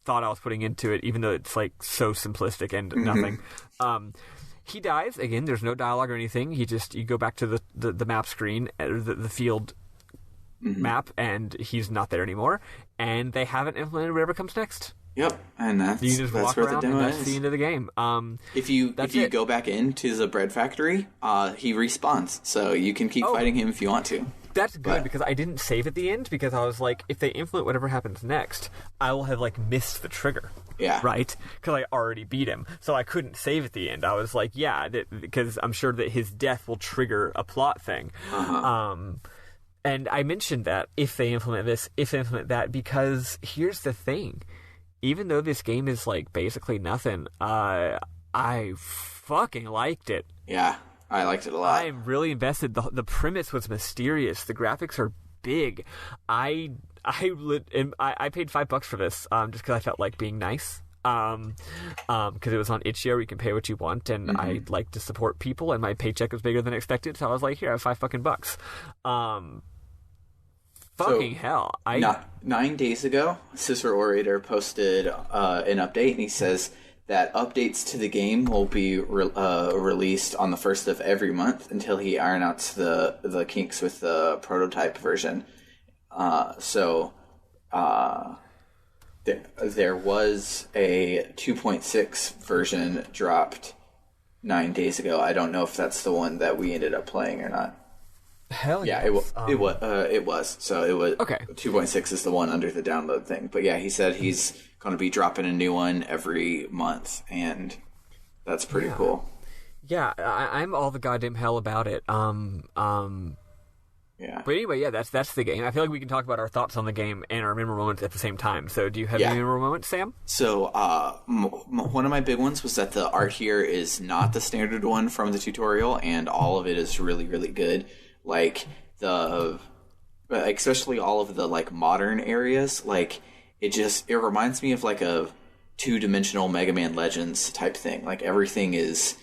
thought I was putting into it, even though it's like so simplistic and nothing. He dies again. There's no dialogue or anything. You go back to the map screen, the field map, and he's not there anymore. And they haven't implemented whatever comes next. Yep, and that's you just walk where around, the demo and that's is. the end of the game. If you go back into the bread factory, he respawns, so you can keep fighting him if you want to. That's good, because I didn't save at the end, because I was like, if they implement whatever happens next, I will have like missed the trigger. Yeah. Right? Because I already beat him. So I couldn't save at the end. I was like, because I'm sure that his death will trigger a plot thing. And I mentioned that if they implement this, if they implement that, because here's the thing. Even though this game is like basically nothing, I fucking liked it. Yeah. I liked it a lot. I'm really invested. The premise was mysterious. The graphics are big. I paid $5 for this just because I felt like being nice. Because it was on itch.io where you can pay what you want, and I like to support people, and my paycheck was bigger than expected, so I was like, here, I have $5 fucking hell. 9 days ago, CicerOrator posted an update, and he says that updates to the game will be released on the 1st of every month until he iron out the kinks with the prototype version. There was a 2.6 version dropped 9 days ago. I don't know if that's the one that we ended up playing or not. Hell yeah. It was. So it was. Okay. 2.6 is the one under the download thing. But yeah, he said he's going to be dropping a new one every month, and that's pretty cool. Yeah, I'm all the goddamn hell about it. Yeah. But anyway, yeah, that's the game. I feel like we can talk about our thoughts on the game and our memorable moments at the same time. So do you have any memorable moments, Sam? So one of my big ones was that the art here is not the standard one from the tutorial, and all of it is really, really good. Like especially all of the like modern areas, like it reminds me of like a 2-dimensional Mega Man Legends type thing. Like everything is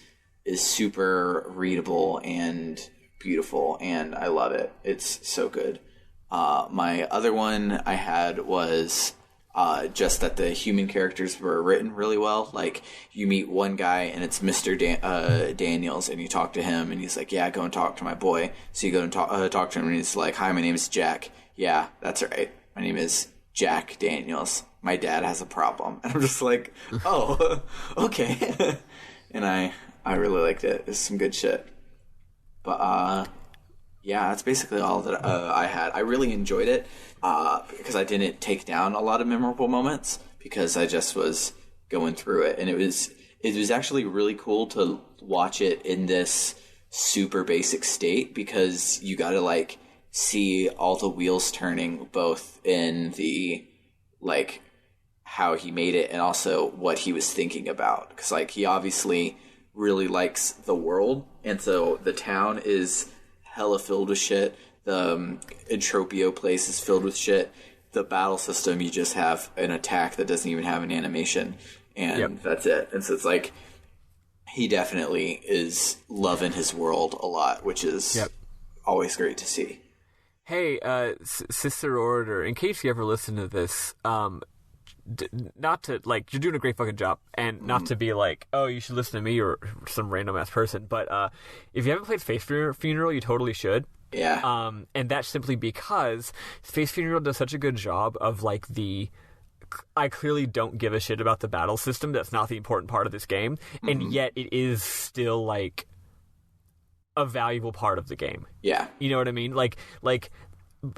super readable and beautiful, and I love it. It's so good. My other one I had was just that the human characters were written really well. Like you meet one guy and it's Mr. Daniels, and you talk to him and he's like, yeah, go and talk to my boy. So you go and talk to him, and he's like, hi, my name is Jack. Yeah, that's right. My name is Jack Daniels. My dad has a problem. And I'm just like, oh, okay. And I really liked it. It's some good shit. But yeah, that's basically all that I had. I really enjoyed it because I didn't take down a lot of memorable moments because I just was going through it, and it was actually really cool to watch it in this super basic state, because you got to like see all the wheels turning, both in the like how he made it and also what he was thinking about. Because, like, he obviously really likes the world, and so the town is hella filled with shit. The Entropio place is filled with shit. The battle system, you just have an attack that doesn't even have an animation, and that's it. And so it's like, he definitely is loving his world a lot, which is always great to see. Hey, CicerOrator, in case you ever listen to this, not to, like, you're doing a great fucking job, and not to be like, oh, you should listen to me or some random ass person, but if you haven't played Space Funeral, you totally should. Yeah. And that's simply because Space Funeral does such a good job of, like, I clearly don't give a shit about the battle system. That's not the important part of this game. And yet it is still, like, a valuable part of the game. Yeah. You know what I mean? Like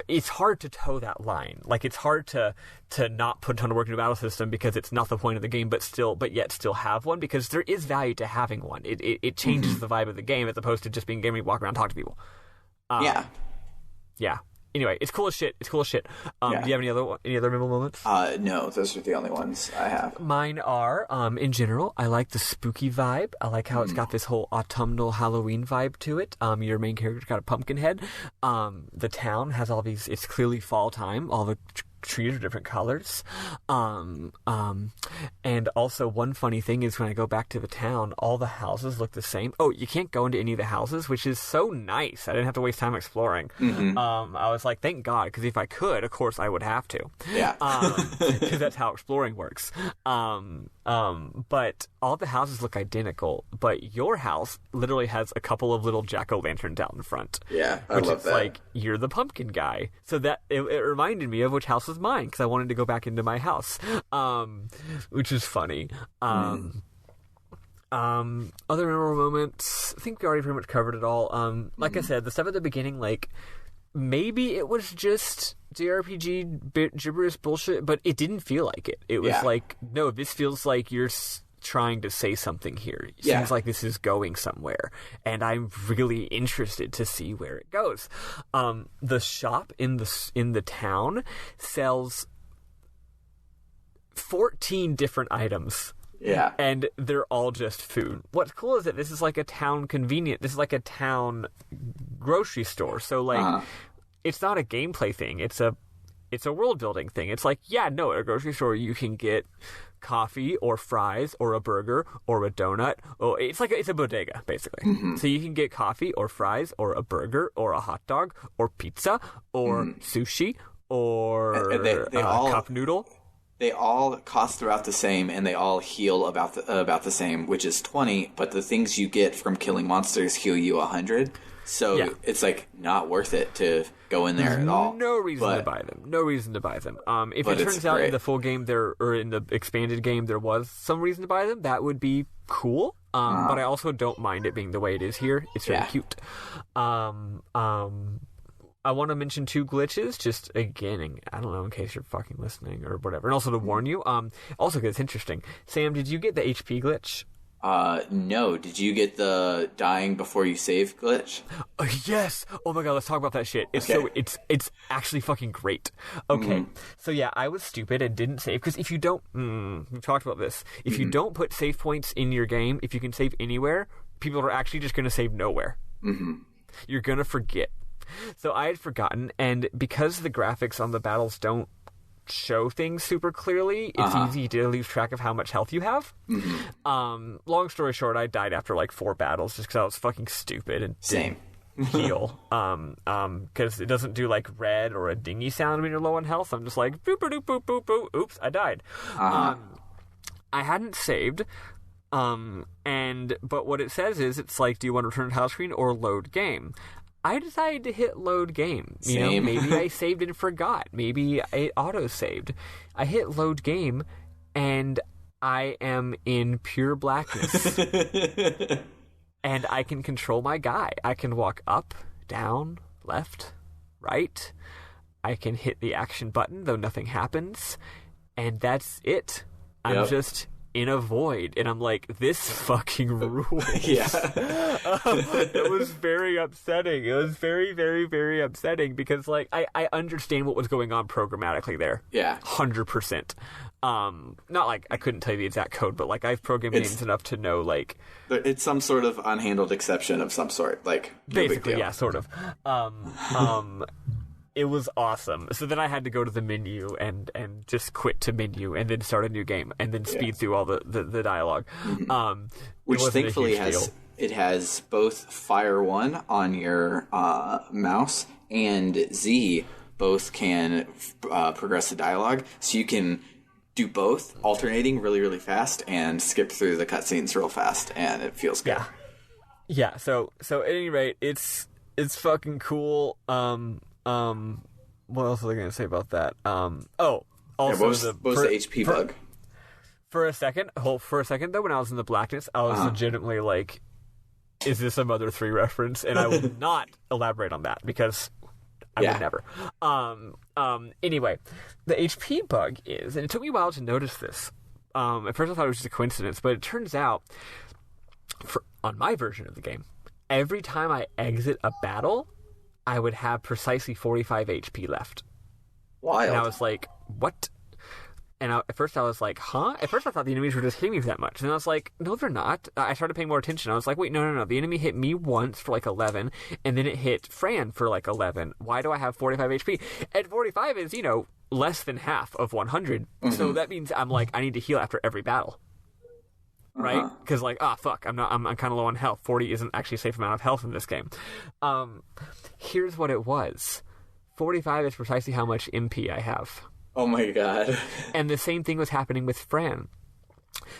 it's hard to toe that line. Like, it's hard to not put a ton of work into a battle system because it's not the point of the game, but yet still have one, because there is value to having one. It changes the vibe of the game as opposed to just being a game where you walk around and talk to people. Yeah. Anyway, it's cool as shit. Do you have any other memorable moments? No, those are the only ones I have. Mine are, in general, I like the spooky vibe. I like how it's got this whole autumnal Halloween vibe to it. Your main character's got a pumpkin head. The town has all these, it's clearly fall time. All the trees are different colors. And also one funny thing is when I go back to the town, all the houses look the same. Oh, you can't go into any of the houses, which is so nice. I didn't have to waste time exploring. I was like, thank God, because if I could, of course I would have to. Yeah. Because that's how exploring works. But all the houses look identical, but your house literally has a couple of little jack-o'-lanterns out in front. Yeah, I which love is that. like, you're the pumpkin guy. So that it reminded me of which house was mine, because I wanted to go back into my house, which is funny. Other memorable moments, I think we already pretty much covered it all. Like I said, the stuff at the beginning, like, maybe it was just JRPG gibberish bullshit, but it didn't feel like it. It was like, no, this feels like you're trying to say something here. It seems like this is going somewhere, and I'm really interested to see where it goes. The shop in the town sells 14 different items. Yeah. And they're all just food. What's cool is that this is like a town this is like a town grocery store. So, like, it's not a gameplay thing. It's a world building thing. It's like, at a grocery store you can get coffee or fries or a burger or a donut. Oh, it's a bodega, basically. So you can get coffee or fries or a burger or a hot dog or pizza or sushi or they all cup noodle. They all cost about the same, and they all heal about the same, which is 20. But the things you get from killing monsters heal you 100. So it's like not worth it to go in there at all. No reason to buy them. If it turns out in the full game or in the expanded game there was some reason to buy them, that would be cool. But I also don't mind it being the way it is here. It's very cute. I want to mention 2 glitches, just again, I don't know, in case you're fucking listening or whatever, and also to warn you. Also, because it's interesting. Sam, did you get the HP glitch? No. Did you get the dying before you save glitch? Yes. Oh my god, let's talk about that shit. It's it's actually fucking great. Okay. So yeah, I was stupid and didn't save, because if you don't, we've talked about this. If you don't put save points in your game, if you can save anywhere, people are actually just going to save nowhere. You're going to forget. So I had forgotten, and because the graphics on the battles don't show things super clearly, it's easy to lose track of how much health you have. Long story short, I died after like 4 battles just because I was fucking stupid and didn't heal. Because it doesn't do like red or a dingy sound when you're low on health. I'm just like boop boop boop boop boop. Oops, I died. I hadn't saved. But what it says is, it's like, do you want to return to house screen or load game? I decided to hit load game. You know, maybe I saved and forgot. Maybe it auto-saved. I hit load game, and I am in pure blackness. And I can control my guy. I can walk up, down, left, right. I can hit the action button, though nothing happens. And that's it. I'm just in a void, and I'm like, this fucking rules. Yeah. It was very upsetting. It was very, very, very upsetting because, like, I understand what was going on programmatically there. Yeah. 100%. Not like I couldn't tell you the exact code, but like I've programmed games enough to know, like, it's some sort of unhandled exception of some sort, like no big basically, deal. yeah, sort of. It was awesome. So then I had to go to the menu and just quit to menu and then start a new game and then speed through all the dialogue. Which thankfully has both Fire 1 on your mouse and Z both can progress the dialogue, so you can do both, alternating really, really fast and skip through the cutscenes real fast, and it feels good. Yeah. So at any rate, it's fucking cool. What else was I going to say about that? Also what was the HP bug? For a second though, when I was in the blackness, I was legitimately like, is this a Mother 3 reference? And I will not elaborate on that because I would never. Anyway, the HP bug is, and it took me a while to notice this. At first I thought it was just a coincidence, but it turns out, on my version of the game, every time I exit a battle, I would have precisely 45 HP left. Wild. And I was like, what? And at first I was like, huh? At first I thought the enemies were just hitting me for that much. And I was like, no, they're not. I started paying more attention. I was like, wait, no. The enemy hit me once for like 11, and then it hit Fran for like 11. Why do I have 45 HP? And 45 is, less than half of 100. So that means I'm like, I need to heal after every battle. Right? Because like, fuck, I'm kind of low on health. 40 isn't actually a safe amount of health in this game. Here's what it was. 45 is precisely how much MP I have. Oh my god. And the same thing was happening with Fran.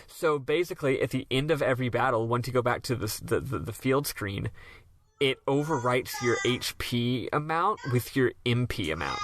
So basically, at the end of every battle, once you go back to the field screen, it overwrites your HP amount with your MP amount.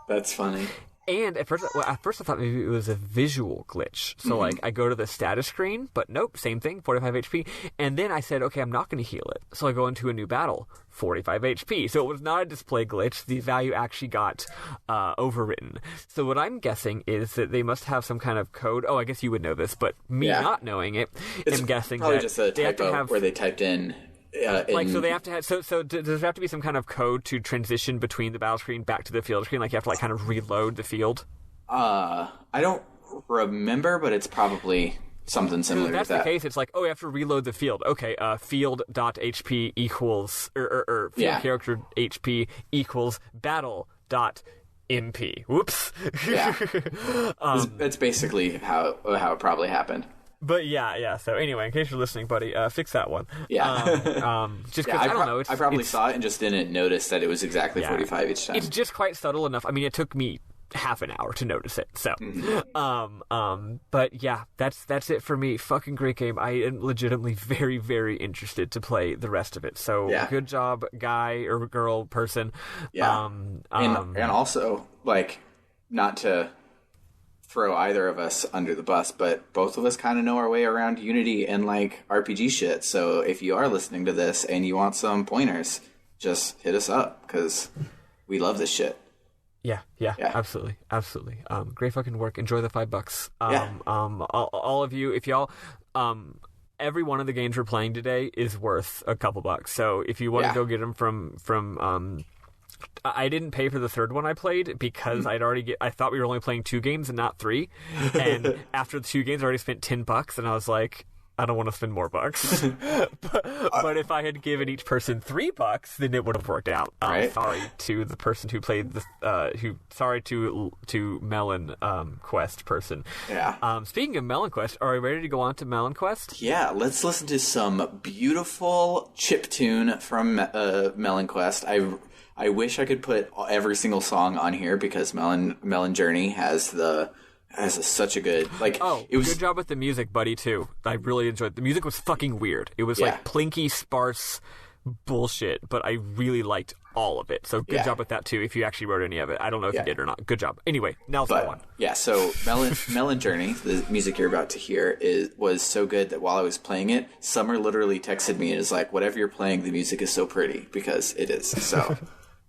That's funny. And at first I thought maybe it was a visual glitch. So, like, I go to the status screen, but nope, same thing, 45 HP. And then I said, okay, I'm not going to heal it. So I go into a new battle, 45 HP. So it was not a display glitch. The value actually got overwritten. So what I'm guessing is that they must have some kind of code. Oh, I guess you would know this, but me not knowing it, I'm guessing probably that just a typo where they typed in... so they have to have so does there have to be some kind of code to transition between the battle screen back to the field screen? Like you have to like kind of reload the field? I don't remember, but it's probably something similar to that. If that's the case, it's like, you have to reload the field. Okay, field.hp equals or field character HP equals battle.mp. Whoops. Yeah. That's basically how it probably happened. But yeah. So anyway, in case you're listening, buddy, fix that one. Yeah. Just because I don't know. I probably saw it and just didn't notice that it was exactly 45 each time. It's just quite subtle enough. I mean, it took me half an hour to notice it. So, but yeah, that's it for me. Fucking great game. I am legitimately very, very interested to play the rest of it. So good job, guy or girl, person. Yeah. And also, like, not to throw either of us under the bus, but both of us kind of know our way around Unity and like RPG shit. So if you are listening to this and you want some pointers, just hit us up because we love this shit. Yeah, absolutely. Great fucking work. Enjoy the $5. All of you, if y'all, every one of the games we're playing today is worth a couple bucks. So if you want to go get them from I didn't pay for the third one I played because I thought we were only playing 2 games and not 3. And after the 2 games, I already spent $10, and I was like, I don't want to spend more bucks. but if I had given each person $3, then it would have worked out. Right. Sorry to the person who played sorry to Melon Quest person. Yeah. Speaking of Melon Quest, are we ready to go on to Melon Quest? Yeah, let's listen to some beautiful chiptune from Melon Quest. I wish I could put every single song on here because Melon Journey has such a good good job with the music, buddy. Too. I really enjoyed the music. Was fucking weird. It was like plinky, sparse bullshit, but I really liked all of it. So good job with that too. If you actually wrote any of it, I don't know if you did or not. Good job. Anyway, now let's go on. Yeah. So Melon Journey, the music you're about to hear, was so good that while I was playing it, Summer literally texted me and is like, "Whatever you're playing, the music is so pretty," because it is. So.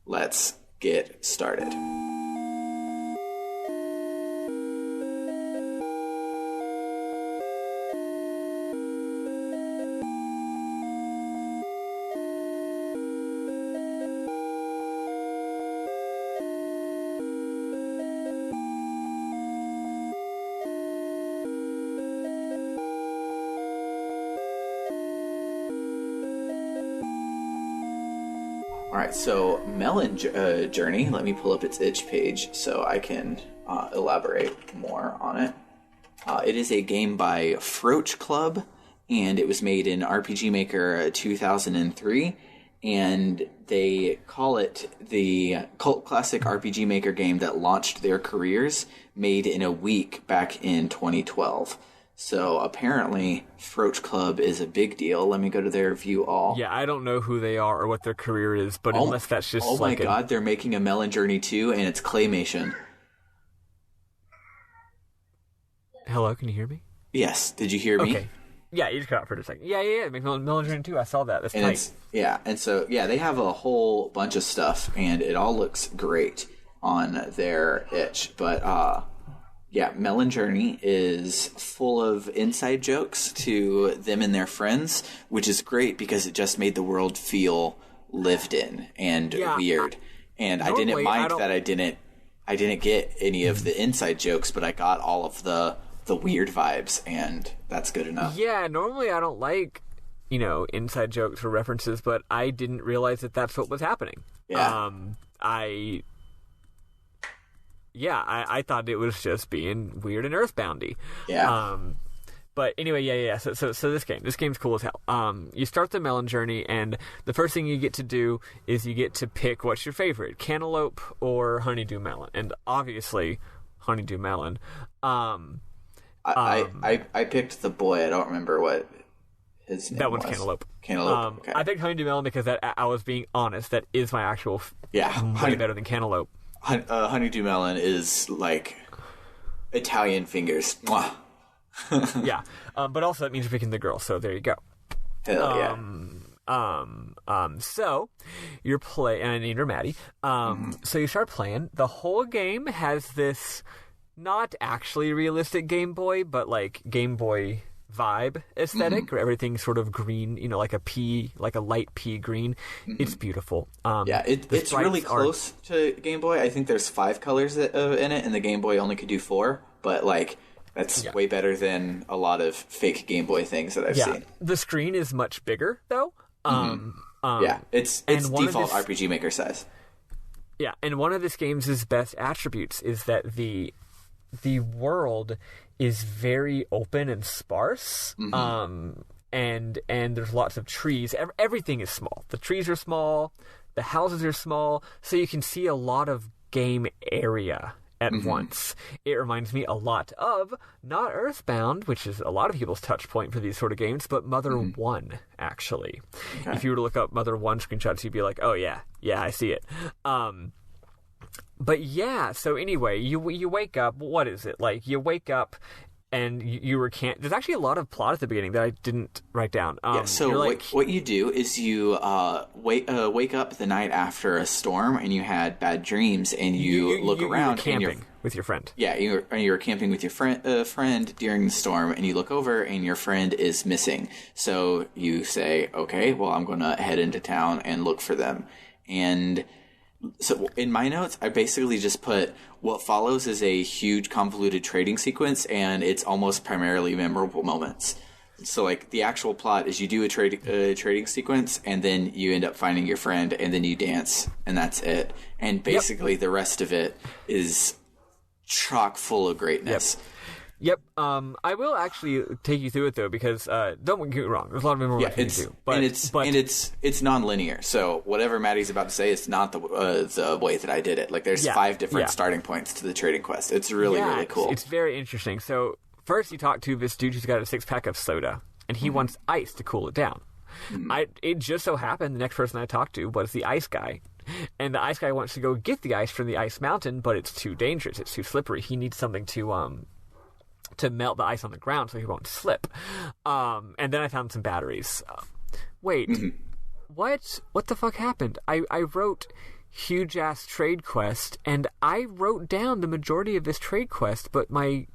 Let's get started. All right, so Melon Journey. Let me pull up its itch page so I can elaborate more on it. It is a game by Froach Club, and it was made in RPG Maker 2003, and they call it the cult classic RPG Maker game that launched their careers, made in a week back in 2012. So apparently, Froach Club is a big deal. Let me go to their view all. Yeah, I don't know who they are or what their career is, but unless that's just my god, they're making a Melon Journey 2, and it's claymation. Hello, can you hear me? Yes. Did you hear me? Okay. Yeah, you just cut out for a second. Yeah. Make Melon Journey 2. I saw that. That's tight. And so they have a whole bunch of stuff, and it all looks great on their itch. But Melon Journey is full of inside jokes to them and their friends, which is great because it just made the world feel lived in and weird. And I didn't mind that I didn't get any of the inside jokes, but I got all of the weird vibes, and that's good enough. Yeah, normally I don't like, inside jokes or references, but I didn't realize that that's what was happening. Yeah. I thought it was just being weird and earthboundy. Yeah. But anyway, So this game's cool as hell. You start the Melon Journey, and the first thing you get to do is you get to pick what's your favorite, cantaloupe or honeydew melon, and obviously honeydew melon. I picked the boy. I don't remember what his name was. That one's cantaloupe. Cantaloupe. Okay. I picked honeydew melon because I was being honest. That is my actual way better than cantaloupe. Honeydew melon is like Italian fingers. Mwah. Yeah, but also it means you're picking the girl. So there you go. Hell yeah. So you're and you're Maddy. So you start playing. The whole game has this not actually realistic Game Boy, but like Game Boy vibe aesthetic, where everything's sort of green, like a light pea green. It's beautiful. It's really close to Game Boy. I think there's 5 colors in it, and the Game Boy only could do 4. But like, that's way better than a lot of fake Game Boy things that I've seen. The screen is much bigger though. It's default RPG Maker size. Yeah, and one of this game's best attributes is that the world is very open and sparse, and there's lots of trees. Everything is small. The trees are small, the houses are small, so you can see a lot of game area at once. It reminds me a lot of not Earthbound, which is a lot of people's touch point for these sort of games, but Mother 1, actually. Okay. If you were to look up Mother 1 screenshots, you'd be like, oh yeah, I see it. But yeah, so anyway, you wake up. What is it like? You wake up and you were There's actually a lot of plot at the beginning that I didn't write down. What you do is you wake up the night after a storm, and you had bad dreams, and you look around. You're camping with your friend. Yeah, you're camping with your friend during the storm, and you look over, and your friend is missing. So you say, okay, well, I'm going to head into town and look for them. And so in my notes, I basically just put what follows is a huge convoluted trading sequence, and it's almost primarily memorable moments. So like the actual plot is you do a trading sequence, and then you end up finding your friend, and then you dance, and that's it. And basically the rest of it is chock full of greatness. Yep. I will actually take you through it though, because don't get me wrong, there's a lot of memorable things to do. And it's non-linear. So whatever Maddy's about to say, it's not the way that I did it. Like there's 5 different starting points to the trading quest. It's really cool. It's very interesting. So first you talk to this dude who's got a 6-pack of soda, and he wants ice to cool it down. It just so happened the next person I talked to was the ice guy. And the ice guy wants to go get the ice from the ice mountain, but it's too dangerous. It's too slippery. He needs something to melt the ice on the ground so he won't slip. And then I found some batteries. What the fuck happened? I wrote huge ass trade quest, and I wrote down the majority of this trade quest, but my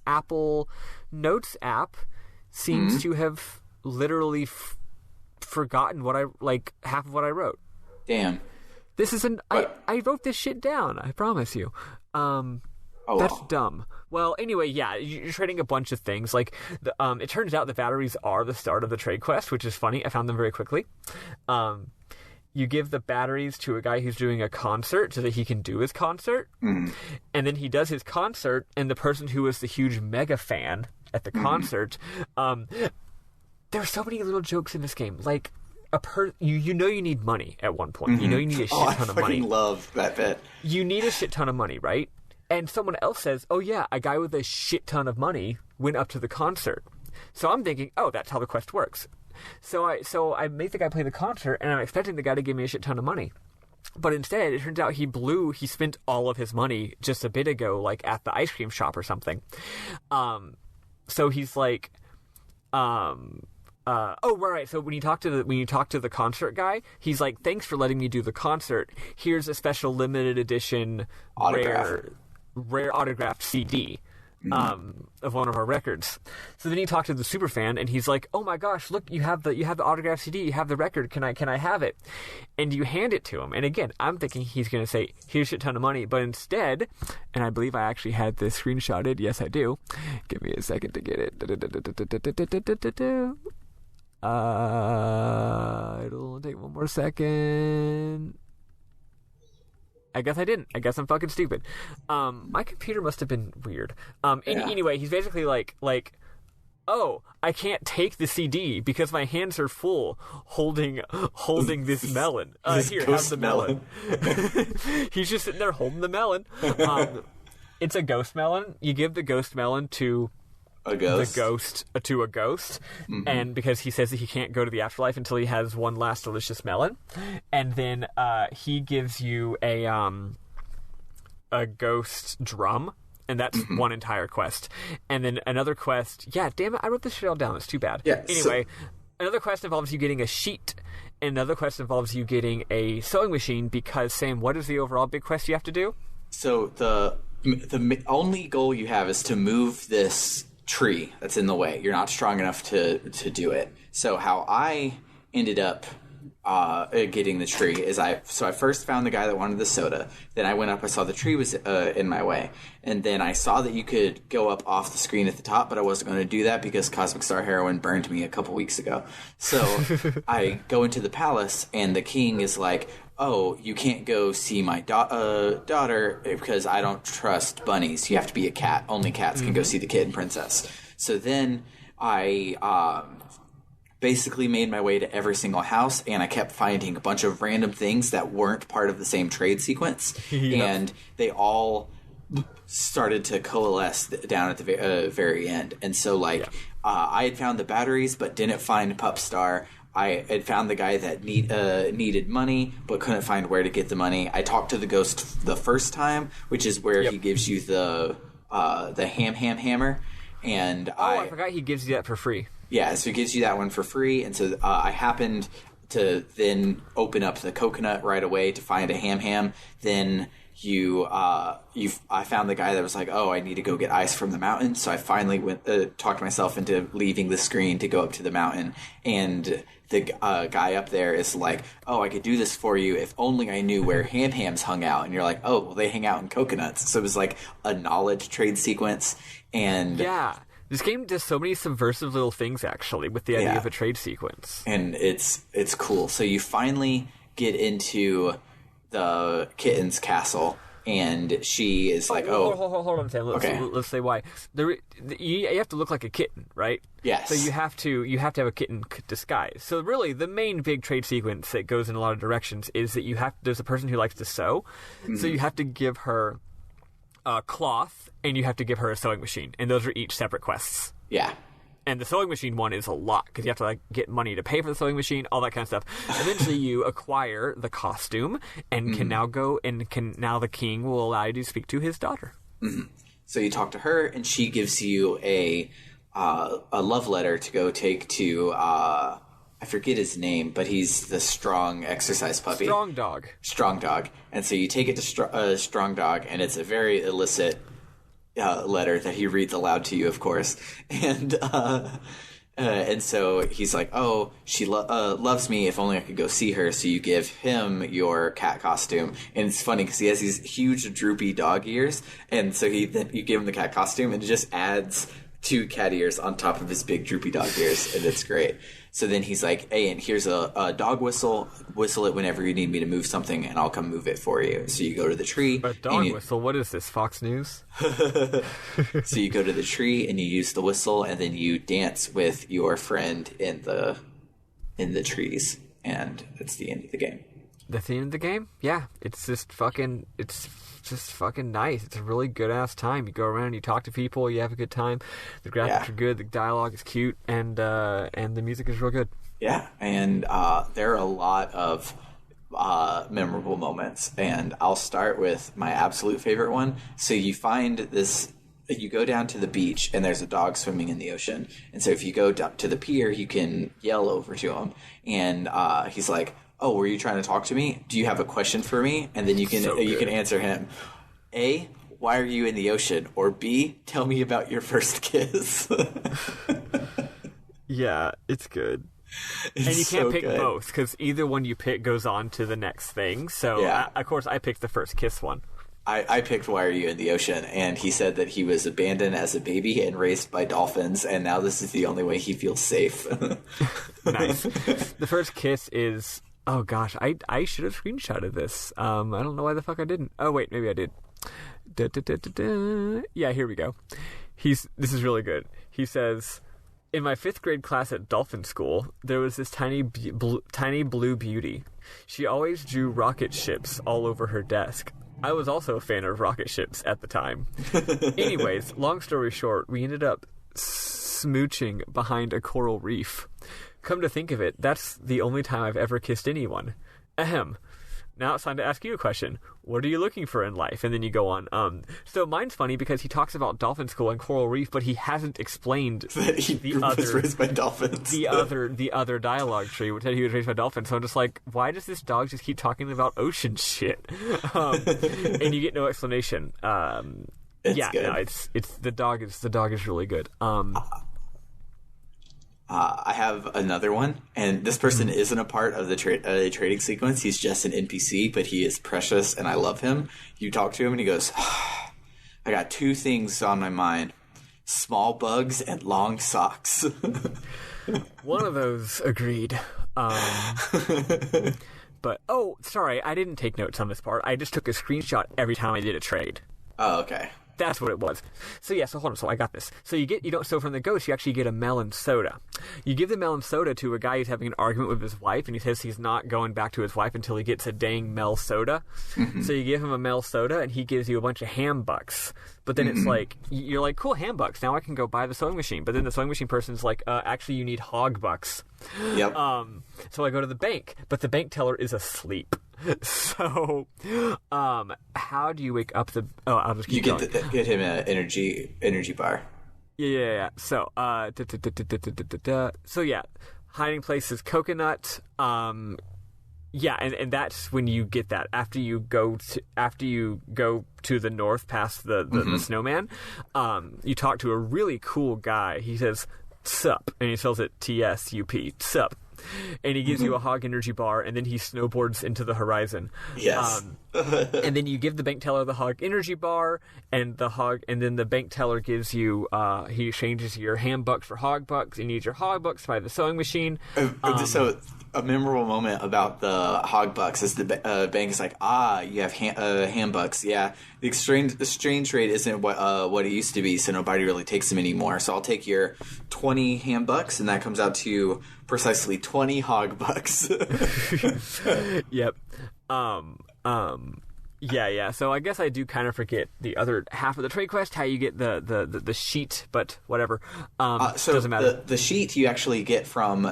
Apple Notes app seems to have literally forgotten half of what I wrote. Damn. This is I wrote this shit down, I promise you. Oh, That's well. dumb. Well, anyway, yeah, you're trading a bunch of things. Like, it turns out the batteries are the start of the trade quest, which is funny. I found them very quickly. You give the batteries to a guy who's doing a concert so that he can do his concert. And then he does his concert, and the person who was the huge mega fan at the concert, there's so many little jokes in this game. Like, you know you need money at one point. You know you need a shit ton of money. I fucking love that bit. You need a shit ton of money, right? And someone else says, oh yeah, a guy with a shit ton of money went up to the concert. So I'm thinking, oh, that's how the quest works. So I make the guy play the concert, and I'm expecting the guy to give me a shit ton of money. But instead, it turns out he spent all of his money just a bit ago, like at the ice cream shop or something. So he's like, oh, right. So when you talk to the concert guy, he's like, thanks for letting me do the concert. Here's a special limited edition rare autographed CD of one of our records. So then you talk to the super fan, and he's like, oh my gosh, look, you have the autographed CD, you have the record, can I have it? And you hand it to him, and again, I'm thinking he's going to say, here's a shit ton of money, but instead, and I believe I actually had this screenshotted, yes I do, give me a second to get it, it'll take one more second. I guess I didn't. I guess I'm fucking stupid. My computer must have been weird. Anyway, he's basically like, oh, I can't take the CD because my hands are full holding this melon. Here, have the melon. He's just sitting there holding the melon. It's a ghost melon. You give the ghost melon to a ghost, and because he says that he can't go to the afterlife until he has one last delicious melon, and then he gives you a ghost drum, and that's one entire quest, and then another quest. Yeah, damn it, I wrote this shit all down. It's too bad. Yeah. Anyway, another quest involves you getting a sheet, and another quest involves you getting a sewing machine. Because Sam, what is the overall big quest you have to do? So the only goal you have is to move this tree that's in the way. You're not strong enough to do it. So how I ended up getting the tree is I first found the guy that wanted the soda. Then I went up, I saw the tree was in my way, and then I saw that you could go up off the screen at the top, but I wasn't going to do that because Cosmic Star Heroine burned me a couple weeks ago. So I go into the palace, and the king is like, oh, you can't go see my daughter because I don't trust bunnies. You have to be a cat. Only cats can go see the kid and princess. So then I basically made my way to every single house, and I kept finding a bunch of random things that weren't part of the same trade sequence. And they all started to coalesce down at the very end. And so, I had found the batteries but didn't find Pup Star. I had found the guy that needed money but couldn't find where to get the money. I talked to the ghost the first time, which is where he gives you the hammer. And I forgot he gives you that for free. Yeah, so he gives you that one for free. And so I happened to then open up the coconut right away to find a ham. Then I found the guy that was like, oh, I need to go get ice from the mountain. So I finally talked myself into leaving the screen to go up to the mountain. And the guy up there is like, oh, I could do this for you if only I knew where hams hung out. And you're like, oh, well, they hang out in coconuts. So it was like a knowledge trade sequence. And yeah, this game does so many subversive little things, actually, with the idea of a trade sequence. And it's cool. So you finally get into the kitten's castle, and she is like, hold on, Sam. Let's say why. You have to look like a kitten, right? Yes. So you have to have a kitten disguise. So really, the main big trade sequence that goes in a lot of directions is that there's a person who likes to sew, so you have to give her cloth, and you have to give her a sewing machine, and those are each separate quests. Yeah. And the sewing machine one is a lot, because you have to get money to pay for the sewing machine, all that kind of stuff. Eventually you acquire the costume, and can now the king will allow you to speak to his daughter. So you talk to her, and she gives you a love letter to go take to I forget his name, but he's the strong exercise puppy. Strong dog. And so you take it to Strong Dog, and it's a very illicit letter that he reads aloud to you, of course. And And so he's like, oh, she loves me. If only I could go see her. So you give him your cat costume. And it's funny because he has these huge droopy dog ears. And so you give him the cat costume and it just adds 2 cat ears on top of his big droopy dog ears. And it's great. So then he's like, hey, and here's a dog whistle. Whistle it whenever you need me to move something, and I'll come move it for you. So you go to the tree. A dog whistle? What is this, Fox News? So you go to the tree, and you use the whistle, and then you dance with your friend in the trees. And that's the end of the game. That's the end of the game? Yeah. It's just fucking nice. It's a really good-ass time. You go around, you talk to people, you have a good time. The graphics are good, the dialogue is cute, and the music is real good. Yeah, and there are a lot of memorable moments, and I'll start with my absolute favorite one. So you go down to the beach, and there's a dog swimming in the ocean. And so if you go down to the pier, you can yell over to him, and he's like, oh, were you trying to talk to me? Do you have a question for me? And then you can answer him. A, why are you in the ocean? Or B, tell me about your first kiss. Yeah, it's good. And you can't pick both, because either one you pick goes on to the next thing. So, of course, I picked the first kiss one. I picked Why Are You in the Ocean, and he said that he was abandoned as a baby and raised by dolphins, and now this is the only way he feels safe. Nice. The first kiss is... Oh, gosh, I should have screenshotted this. I don't know why the fuck I didn't. Oh, wait, maybe I did. Yeah, here we go. This is really good. He says, in my 5th grade class at Dolphin School, there was this tiny blue beauty. She always drew rocket ships all over her desk. I was also a fan of rocket ships at the time. Anyways, long story short, we ended up smooching behind a coral reef. Come to think of it, that's the only time I've ever kissed anyone. Ahem. Now it's time to ask you a question. What are you looking for in life? And then you go on. So mine's funny because he talks about Dolphin School and Coral Reef, but he hasn't explained that he was raised by dolphins. the other dialogue tree, which said he was raised by dolphins. So I'm just like, why does this dog just keep talking about ocean shit? And you get no explanation. It's good. No, it's the dog is really good. I have another one, and this person isn't a part of the trading sequence. He's just an NPC, but he is precious, and I love him. You talk to him, and he goes, I got 2 things on my mind. Small bugs and long socks. One of those, agreed. But, oh, sorry, I didn't take notes on this part. I just took a screenshot every time I did a trade. Oh, okay. That's what it was. So hold on. So I got this. So so from the ghost, you actually get a melon soda. You give the melon soda to a guy who's having an argument with his wife, and he says he's not going back to his wife until he gets a dang Mel soda. Mm-hmm. So you give him a Mel soda, and he gives you a bunch of ham bucks. But then it's like, you're like, cool, ham bucks. Now I can go buy the sewing machine. But then the sewing machine person's like, actually, you need hog bucks. Yep. So I go to the bank, but the bank teller is asleep. So, how do you wake up the? Oh, I'll just keep going. Get him an energy bar. Yeah. So, so yeah, hiding place is coconut. Yeah, and that's when you get that after you go to the north past the snowman. You talk to a really cool guy. He says "sup" and he spells it TSUP. Sup. And he gives you a hog energy bar, and then he snowboards into the horizon. Yes. And then you give the bank teller the hog energy bar, and then the bank teller gives you he exchanges your ham bucks for hog bucks, and you use your hog bucks to buy the sewing machine. So a memorable moment about the hog bucks is the bank is like, you have ham bucks. Yeah, the exchange rate isn't what it used to be, so nobody really takes them anymore. So I'll take your 20 ham bucks, and that comes out to precisely 20 hog bucks. Yep. Yeah. So I guess I do kind of forget the other half of the trade quest, how you get the sheet, but whatever. So doesn't matter. The sheet you actually get from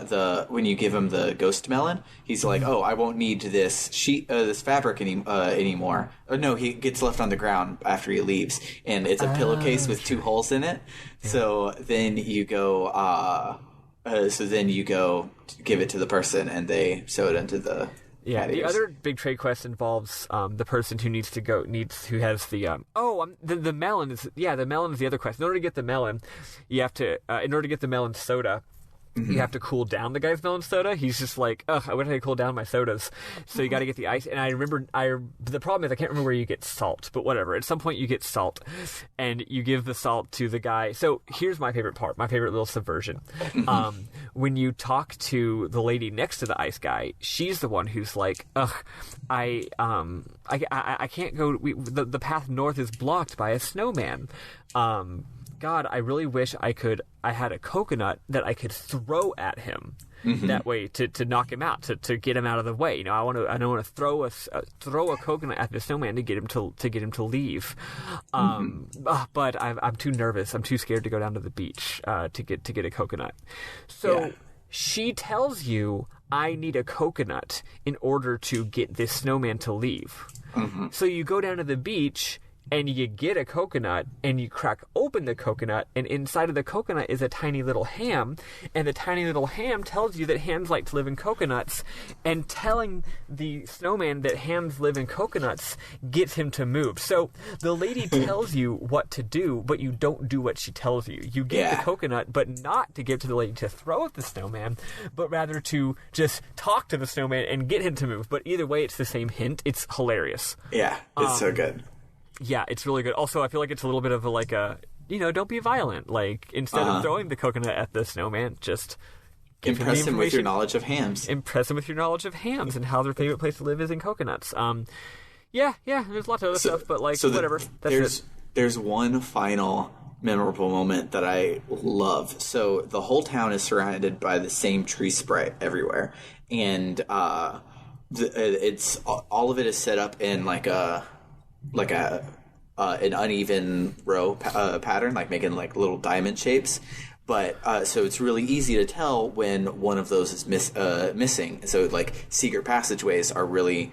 when you give him the ghost melon. He's like, oh, I won't need this sheet, this fabric anymore. Oh, no, he gets left on the ground after he leaves, and it's a pillowcase with 2 holes in it. Yeah. So then you go. Give it to the person, and they sew it into the. Yeah, the other big trade quest involves the person who has the the melon is the melon is the other quest. In order to get the melon, you have to in order to get the melon soda, You have to cool down the guy's melon soda. He's just like, ugh, I wish I could cool down my sodas. So you got to get the ice. And I remember, the problem is I can't remember where you get salt, but whatever. At some point you get salt, and you give the salt to the guy. So here's my favorite part, my favorite little subversion. When you talk to the lady next to the ice guy, she's the one who's like, ugh, I can't go. The path north is blocked by a snowman. God, I really wish I had a coconut that I could throw at him. That way to knock him out, to get him out of the way. You know, I don't want to throw a coconut at the snowman to get him to leave. But I'm too nervous. I'm too scared to go down to the beach to get a coconut. So she tells you, I need a coconut in order to get this snowman to leave. So you go down to the beach, and you get a coconut, and you crack open the coconut, and inside of the coconut is a tiny little ham, and the tiny little ham tells you that hams like to live in coconuts, and telling the snowman that hams live in coconuts gets him to move. So the lady tells you what to do, but you don't do what she tells you. You get the coconut, but not to give to the lady to throw at the snowman, but rather to just talk to the snowman and get him to move. But either way, it's the same hint. It's hilarious. Yeah, it's so good. Yeah, it's really good. Also, I feel like it's a little bit of don't be violent. Like, instead of throwing the coconut at the snowman, just impress him with your knowledge of hams. Impress him with your knowledge of hams and how their favorite place to live is in coconuts. There's lots of other stuff, but whatever. There's one final memorable moment that I love. So the whole town is surrounded by the same tree sprite everywhere, and it's all of it is set up in an uneven row pattern, like making like little diamond shapes. But so it's really easy to tell when one of those is missing. So like secret passageways are really,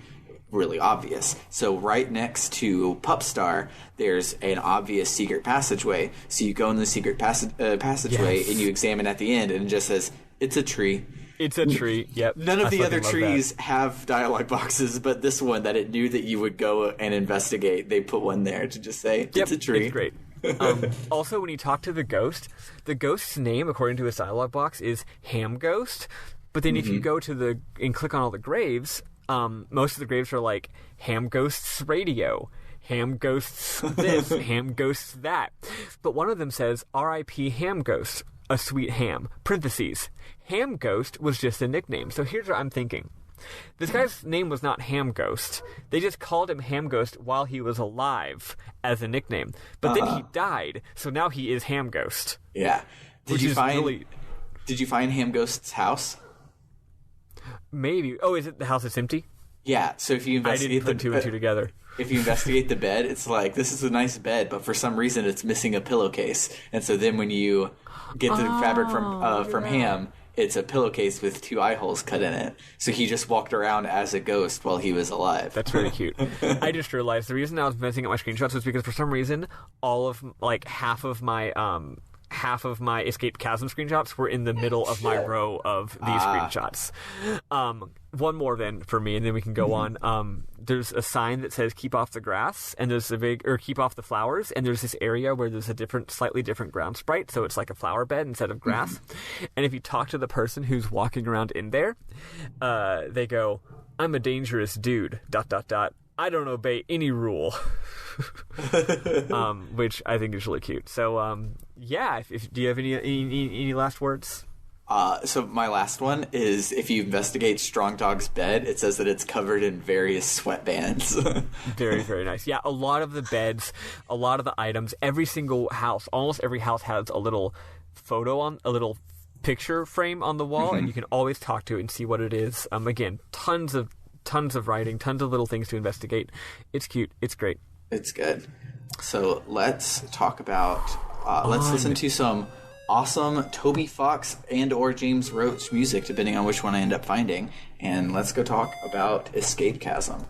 really obvious. So right next to Pup Star, there's an obvious secret passageway. So you go in the secret passageway and you examine at the end, and it just says, "It's a tree." It's a tree. Yep. None of the other trees have dialogue boxes, but this one that it knew that you would go and investigate, they put one there to just say, it's a tree. It's great. Also, when you talk to the ghost's name, according to his dialogue box, is Ham Ghost. But then if you go to and click on all the graves, most of the graves are like Ham Ghost's Radio, Ham Ghost's this, Ham Ghost's that. But one of them says, R.I.P. Ham Ghost, a sweet ham, parentheses. Ham Ghost was just a nickname. So here's what I'm thinking. This guy's name was not Ham Ghost. They just called him Ham Ghost while he was alive as a nickname. But then he died, so now he is Ham Ghost. Yeah. Did you find Ham Ghost's house? Maybe. Oh, is it the house that's empty? Yeah, so if you investigate I didn't put two and two together. If you investigate the bed, it's like, this is a nice bed, but for some reason it's missing a pillowcase. And so then when you get the fabric from Ham, it's a pillowcase with 2 eye holes cut in it. So he just walked around as a ghost while he was alive. That's really cute. I just realized the reason I was messing up my screenshots was because for some reason half of my escaped chasm screenshots were in the middle of my row of these screenshots. One more then for me, and then we can go on. There's a sign that says "Keep off the grass," and there's keep off the flowers. And there's this area where there's a slightly different ground sprite, so it's like a flower bed instead of grass. And if you talk to the person who's walking around in there, they go, "I'm a dangerous dude. ... I don't obey any rule," which I think is really cute. So, do you have any last words? So my last one is, if you investigate Strong Dog's bed, it says that it's covered in various sweatbands. Very, very nice. Yeah, a lot of the beds, a lot of the items, every single house, almost every house has a little a little picture frame on the wall, and you can always talk to it and see what it is. Again, tons of writing, tons of little things to investigate. It's cute. It's great. It's good. So let's talk about, let's listen to some awesome Toby Fox and or James Roach music, depending on which one I end up finding. And let's go talk about Escape Chasm.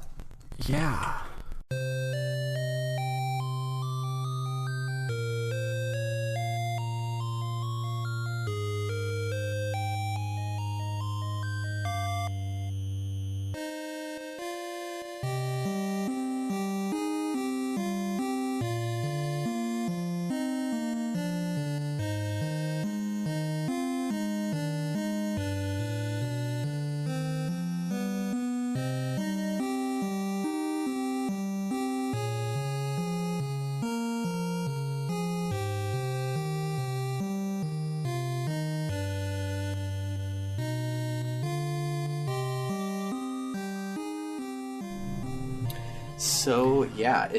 Yeah. So yeah,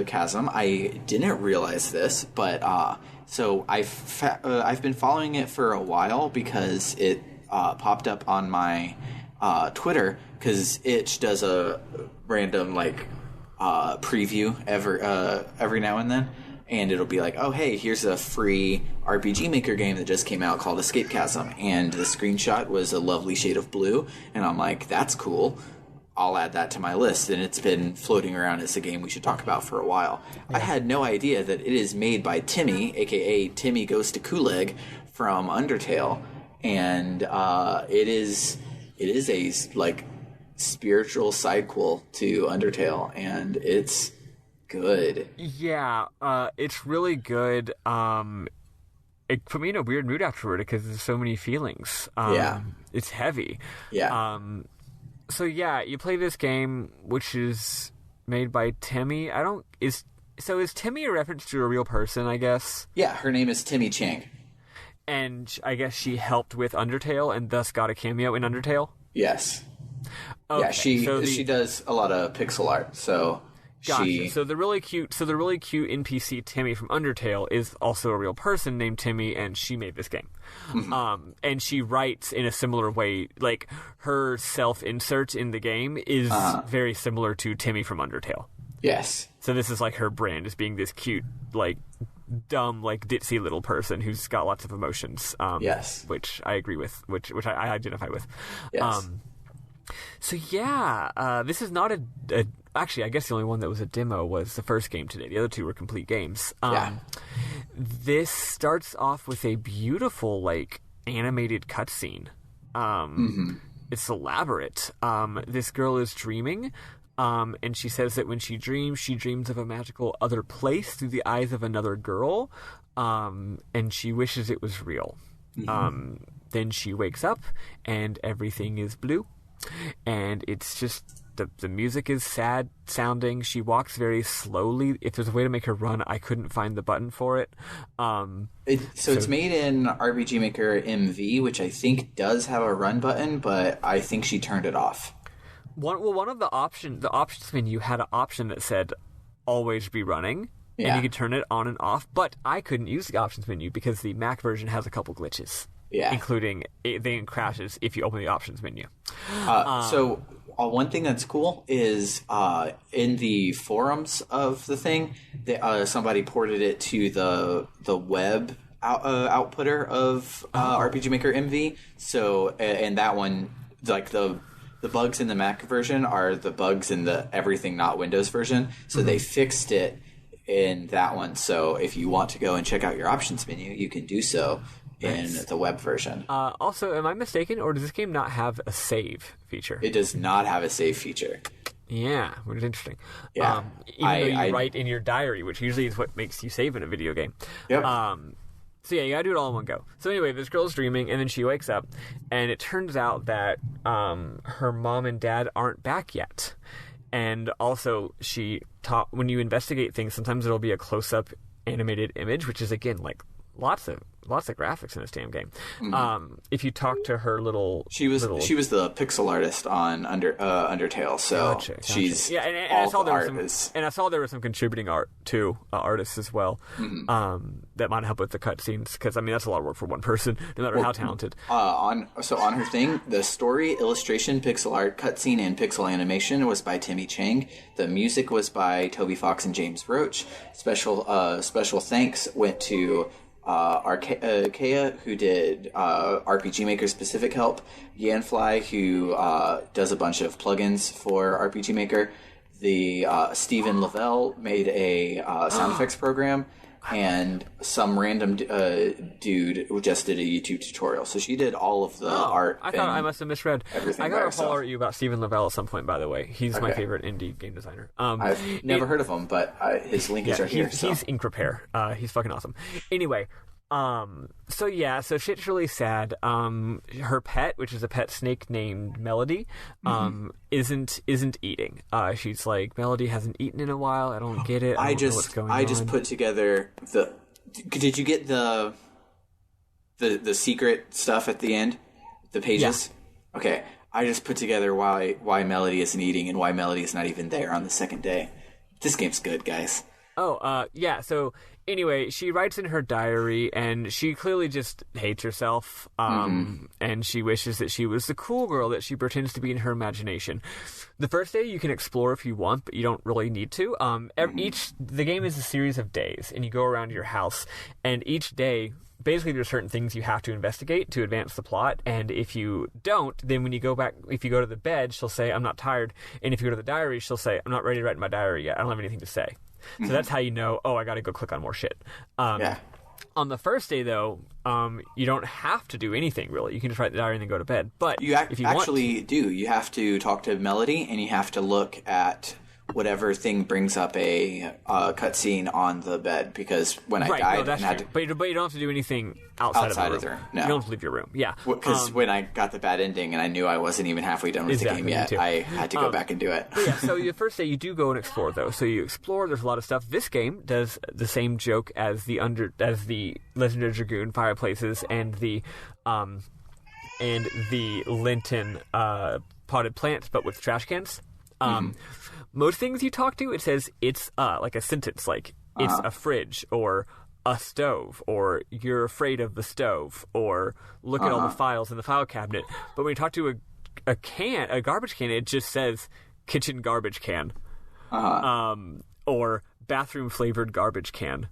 Chasm. I didn't realize this, but so I've been following it for a while because it popped up on my Twitter, because Itch does a random preview every now and then, and it'll be like, oh hey, here's a free RPG Maker game that just came out called Escape Chasm, and the screenshot was a lovely shade of blue, and I'm like, that's cool. I'll add that to my list, and it's been floating around as a game we should talk about for a while. Yeah. I had no idea that it is made by Temmie, aka Temmie Goes to Kuleg from Undertale, and it is a spiritual sidequel to Undertale, and it's good. Yeah, it's really good. It put me in a weird mood afterward because there's so many feelings. It's heavy. Yeah. So yeah, you play this game, which is made by Temmie. Is Temmie a reference to a real person, I guess? Yeah, her name is Temmie Chang. And I guess she helped with Undertale and thus got a cameo in Undertale? Yes. Okay, yeah, she does a lot of pixel art, so gotcha. So the really cute NPC Temmie from Undertale is also a real person named Temmie, and she made this game. Mm-hmm. And she writes in a similar way. Like, her self-insert in the game is very similar to Temmie from Undertale. Yes. So this is like her brand, as being this cute, dumb, ditzy little person who's got lots of emotions. Yes. Which I agree with, which I identify with. Yes. So yeah, this is not a actually, I guess the only one that was a demo was the first game today. The other two were complete games. This starts off with a beautiful, animated cutscene. It's elaborate. This girl is dreaming, and she says that when she dreams of a magical other place through the eyes of another girl, and she wishes it was real. Then she wakes up, and everything is blue. And it's just the music is sad sounding. She walks very slowly. If there's a way to make her run, I couldn't find the button for it. It's made in RPG Maker MV, which I think does have a run button, but I think she turned it off. One of the options menu had an option that said always be running, and you could turn it on and off. But I couldn't use the options menu because the Mac version has a couple glitches. Yeah, including it crashes if you open the options menu. So one thing that's cool is in the forums of the thing, somebody ported it to the web outputter of RPG Maker MV. So and that one, the bugs in the Mac version are the bugs in the everything not Windows version. So they fixed it in that one. So if you want to go and check out your options menu, you can do so in the web version. Also, am I mistaken, or does this game not have a save feature? It does not have a save feature. Yeah, which is interesting. Yeah. Even though you write in your diary, which usually is what makes you save in a video game. Yep. So yeah, you gotta do it all in one go. So anyway, this girl's dreaming, and then she wakes up, and it turns out that her mom and dad aren't back yet. And also, when you investigate things, sometimes it'll be a close-up animated image, which is, again, lots of graphics in this damn game. If you talk to her she was the pixel artist on Undertale, so gotcha. She's and I saw there was some contributing art too, artists as well, that might help with the cutscenes, because that's a lot of work for one person, no matter how talented. On her thing, the story, illustration, pixel art, cutscene, and pixel animation was by Temmie Chang. The music was by Toby Fox and James Froach. Special thanks went to Arkea, who did RPG Maker specific help, Yanfly, who does a bunch of plugins for RPG Maker, the Stephen Lavelle made a sound effects program, and some random dude who just did a YouTube tutorial. So she did all of the art. I thought I must have misread. Everything. I got to follow you about Stephen Lavelle at some point, by the way. He's my favorite indie game designer. I've never heard of him, but his link is right here. He's ink repair. He's fucking awesome. Anyway. So shit's really sad. Her pet, which is a pet snake named Melody, isn't eating. She's like, Melody hasn't eaten in a while. I don't get it. I don't know what's going on. I just put together did you get the secret stuff at the end? The pages? Yeah. Okay. I just put together why Melody isn't eating and why Melody is not even there on the second day. This game's good, guys. Yeah, so anyway, she writes in her diary, and she clearly just hates herself, and she wishes that she was the cool girl that she pretends to be in her imagination. The first day you can explore if you want, but you don't really need to. The game is a series of days, and you go around your house, and each day, basically there's certain things you have to investigate to advance the plot, and if you don't, then when you go back, if you go to the bed, she'll say, I'm not tired, and if you go to the diary, she'll say, I'm not ready to write in my diary yet, I don't have anything to say. So that's how you know, I gotta go click on more shit. On the first day, though, you don't have to do anything, really. You can just write the diary and then go to bed. But if you actually do. You have to talk to Melody, and you have to look at whatever thing brings up a cutscene on the bed, because when I died... No, that's true. But you don't have to do anything outside of the room. No. You don't have to leave your room, yeah. Because when I got the bad ending and I knew I wasn't even halfway done with the game yet, I had to go back and do it. So the first day you do go and explore, though. So you explore, there's a lot of stuff. This game does the same joke as the Legendary Dragoon fireplaces and the Lenten potted plants, but with trash cans. Most things you talk to, it says it's like a sentence, like it's a fridge or a stove, or you're afraid of the stove, or look at all the files in the file cabinet. But when you talk to a garbage can, it just says kitchen garbage can, or bathroom flavored garbage can,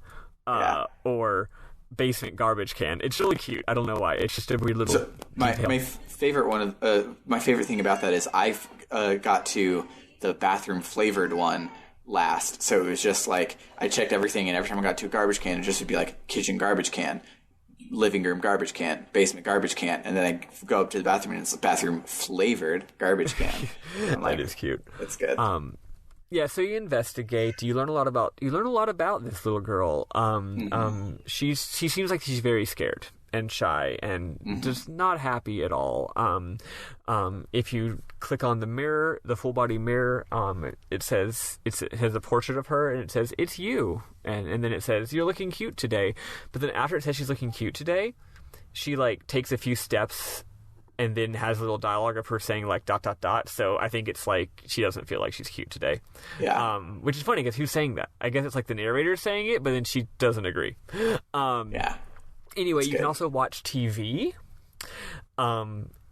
or basement garbage can. It's really cute. I don't know why. It's just a weird little. So my favorite thing about that is I've got to the bathroom flavored one last, so it was just like I checked everything, and every time I got to a garbage can, it just would be like kitchen garbage can, living room garbage can, basement garbage can, and then I go up to the bathroom and it's a bathroom flavored garbage can. That is cute. That's good. Yeah, so you investigate. You learn a lot about this little girl. She seems like she's very scared and shy and just not happy at all. If you click on the mirror, the full body mirror, it has a portrait of her, and it says it's you, and then it says you're looking cute today. But then after it says she's looking cute today, she like takes a few steps and then has a little dialogue of her saying like ... So I think it's like she doesn't feel like she's cute today. Yeah. Which is funny because who's saying that? I guess it's like the narrator saying it, but then she doesn't agree. Anyway, you can also watch TV.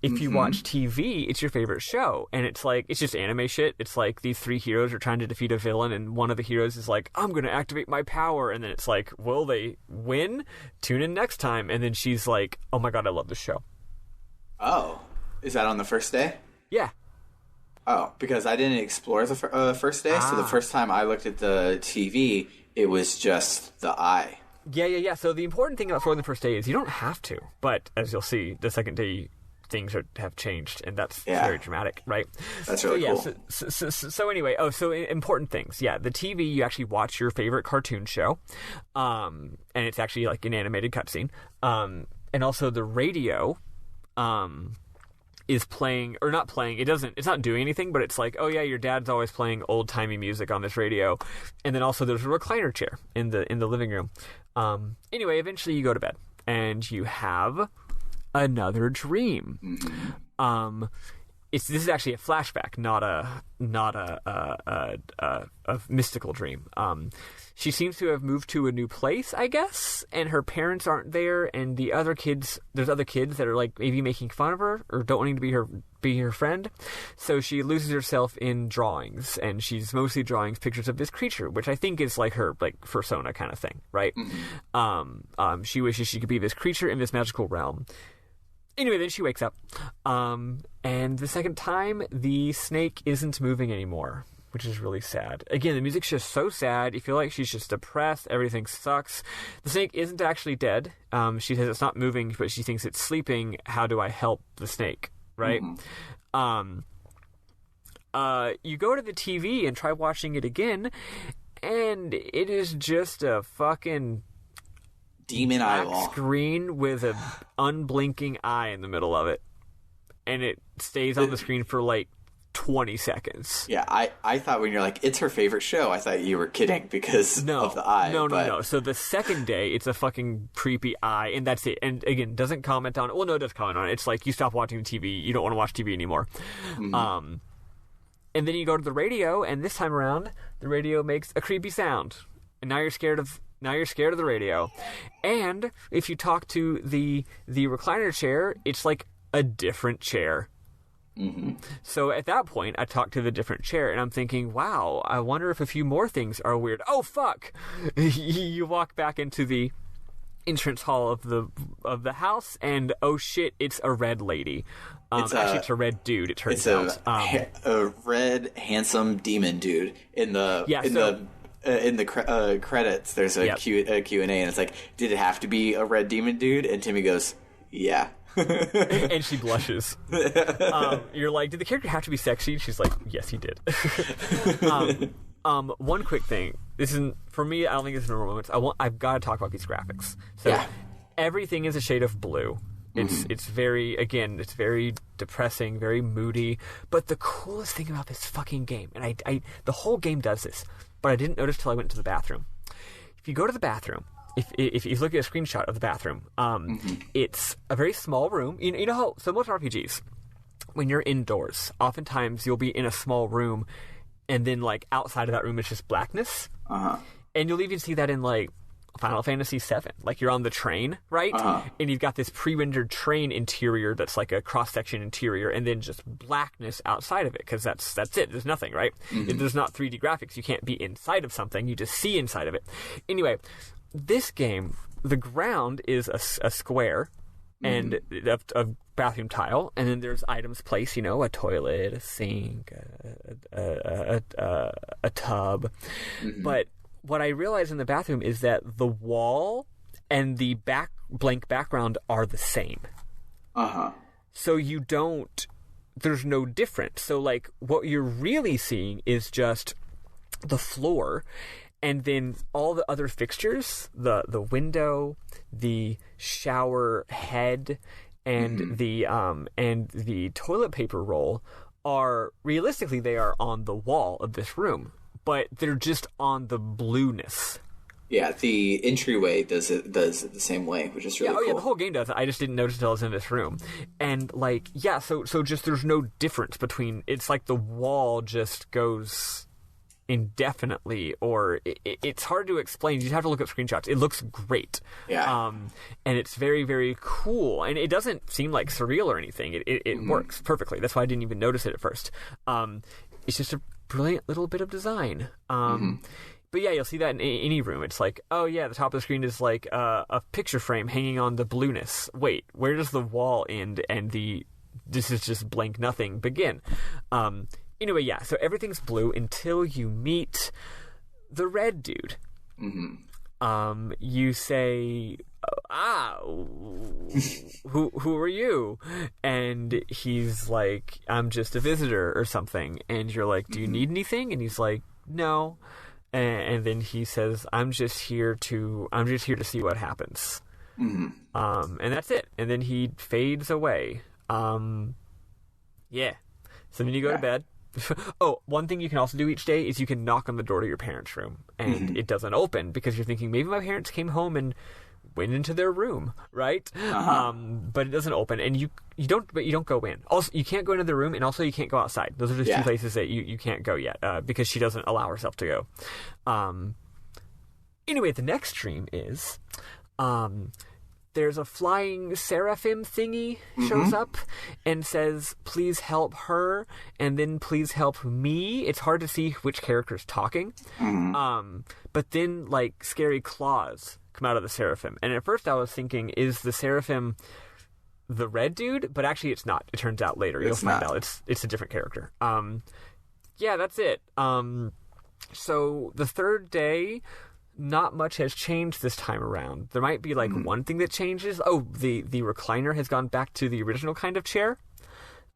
If you watch TV, it's your favorite show. And it's like, it's just anime shit. It's like these three heroes are trying to defeat a villain, and one of the heroes is like, I'm going to activate my power. And then it's like, will they win? Tune in next time. And then she's like, oh my God, I love this show. Oh. Is that on the first day? Yeah. Oh, because I didn't explore the first day. So the first time I looked at the TV, it was just the eye. Yeah. So the important thing about exploring the first day is you don't have to. But as you'll see, the second day things have changed, and that's very dramatic, right? That's really cool. So anyway, so important things. Yeah, the TV, you actually watch your favorite cartoon show, and it's actually like an animated cutscene. And also the radio is playing, or not playing, it's not doing anything, but it's like, oh yeah, your dad's always playing old-timey music on this radio. And then also there's a recliner chair in the living room. Anyway, eventually you go to bed, and you have another dream. This is actually a flashback, not a mystical dream. She seems to have moved to a new place, I guess, and her parents aren't there, and there's other kids that are like maybe making fun of her or don't wanting to be her friend. So she loses herself in drawings, and she's mostly drawing pictures of this creature, which I think is like her like persona kind of thing, right? She wishes she could be this creature in this magical realm. Anyway, then she wakes up, and the second time, the snake isn't moving anymore, which is really sad. Again, the music's just so sad. You feel like she's just depressed. Everything sucks. The snake isn't actually dead. She says it's not moving, but she thinks it's sleeping. How do I help the snake, right? You go to the TV and try watching it again, and it is just a fucking demon eyeball screen with an unblinking eye in the middle of it, and it stays on the screen for like 20 seconds. Yeah, I thought when you're like, it's her favorite show, I thought you were kidding because of the eye. No. So the second day, it's a fucking creepy eye, and that's it. And again, doesn't comment on it. Well, no, it does comment on it. It's like, you stop watching the TV, you don't want to watch TV anymore. Mm-hmm. And then you go to the radio, and this time around, the radio makes a creepy sound. And now you're scared of the radio. And if you talk to the recliner chair, it's like a different chair. Mm-hmm. So at that point, I talked to the different chair, and I'm thinking, wow, I wonder if a few more things are weird. Oh, fuck! You walk back into the entrance hall of the house, and oh shit, it's a red lady. Actually, it's a red dude, it turns out. A red, handsome demon dude. In the credits, there's a Q&A, and it's like, did it have to be a red demon dude? And Temmie goes, yeah. And she blushes. You're like, did the character have to be sexy? And she's like, yes, he did. One quick thing. This isn't, for me, I don't think it's normal moments. I've got to talk about these graphics. So everything is a shade of blue. It's very, again, it's very depressing, very moody. But the coolest thing about this fucking game, and I the whole game does this, but I didn't notice till I went to the bathroom. If you go to the bathroom, if you look at a screenshot of the bathroom, it's a very small room. You know how, so most RPGs, when you're indoors, oftentimes you'll be in a small room, and then like outside of that room it's just blackness. And you'll even see that in like Final Fantasy VII. Like you're on the train, right? And you've got this pre-rendered train interior that's like a cross-section interior, and then just blackness outside of it, because that's it. There's nothing, right? If there's not 3D graphics, you can't be inside of something. You just see inside of it. Anyway, this game, the ground is a square and a bathroom tile, and then there's items placed, a toilet, a sink, a tub. But what I realized in the bathroom is that the wall and the blank background are the same. So there's no difference. So like what you're really seeing is just the floor, and then all the other fixtures, the window, the shower head, and the toilet paper roll are realistically, they are on the wall of this room, but they're just on the blueness. Yeah, the entryway does it the same way, which is really cool. Yeah, the whole game does it. I just didn't notice until I was in this room. And like, so just there's no difference between, it's like the wall just goes indefinitely, or it's hard to explain. You just have to look up screenshots. It looks great. Yeah. And it's very, very cool. And it doesn't seem like surreal or anything. It works perfectly. That's why I didn't even notice it at first. It's just a brilliant little bit of design. But yeah, you'll see that in any room. It's like, oh yeah, the top of the screen is like a picture frame hanging on the blueness. Wait, where does the wall end and this is just blank nothing begin? Anyway, yeah, so everything's blue until you meet the red dude. You say, who are you? And he's like, I'm just a visitor or something. And you're like, do you need anything? And he's like, no. And then he says, I'm just here to see what happens. And that's it. And then he fades away. Yeah. So then you go to bed. Oh, one thing you can also do each day is you can knock on the door to your parents' room, and it doesn't open because you're thinking maybe my parents came home and went into their room, right? But it doesn't open, and you don't go in. Also, you can't go into the room, and also you can't go outside. Those are the two places that you can't go yet because she doesn't allow herself to go. Anyway, the next stream is there's a flying seraphim thingy shows up and says, please help her, and then please help me. It's hard to see which character's talking. But then, like, scary claws come out of the seraphim. And at first I was thinking, is the seraphim the red dude? But actually it's not. It turns out later. You'll find out. It's a different character. Yeah, that's it. So the third day, not much has changed this time around. There might be like one thing that changes. Oh, the recliner has gone back to the original kind of chair.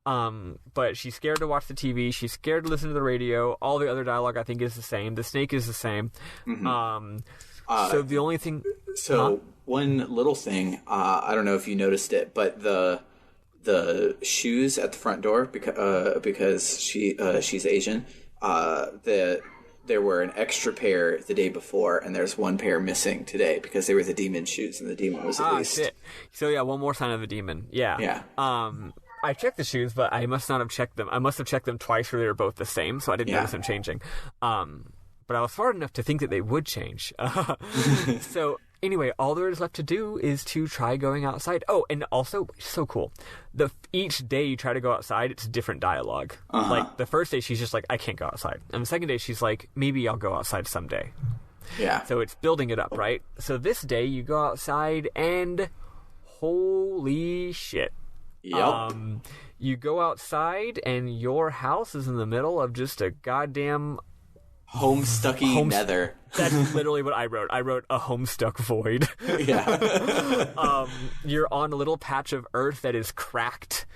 But she's scared to watch the TV. She's scared to listen to the radio. All the other dialogue I think is the same. The snake is the same. So the only thing. So one little thing. I don't know if you noticed it, but shoes at the front door because she's Asian. There were an extra pair the day before, and there's one pair missing today because they were the demon shoes, and the demon was released. Shit. So yeah, one more sign of the demon. Yeah. Yeah. I checked the shoes, but I must not have checked them. I must have checked them twice where they were both the same, so I didn't notice them changing. But I was smart enough to think that they would change. So anyway, all there is left to do is to try going outside. Oh, and also, so cool. Each day you try to go outside, it's different dialogue. Like, the first day she's just like, I can't go outside. And the second day she's like, maybe I'll go outside someday. Yeah. So it's building it up, right? So this day you go outside and holy shit. Yep. You go outside and your house is in the middle of just a goddamn Homestucky nether. That's literally what I wrote. I wrote a homestuck void. Yeah. You're on a little patch of earth that is cracked,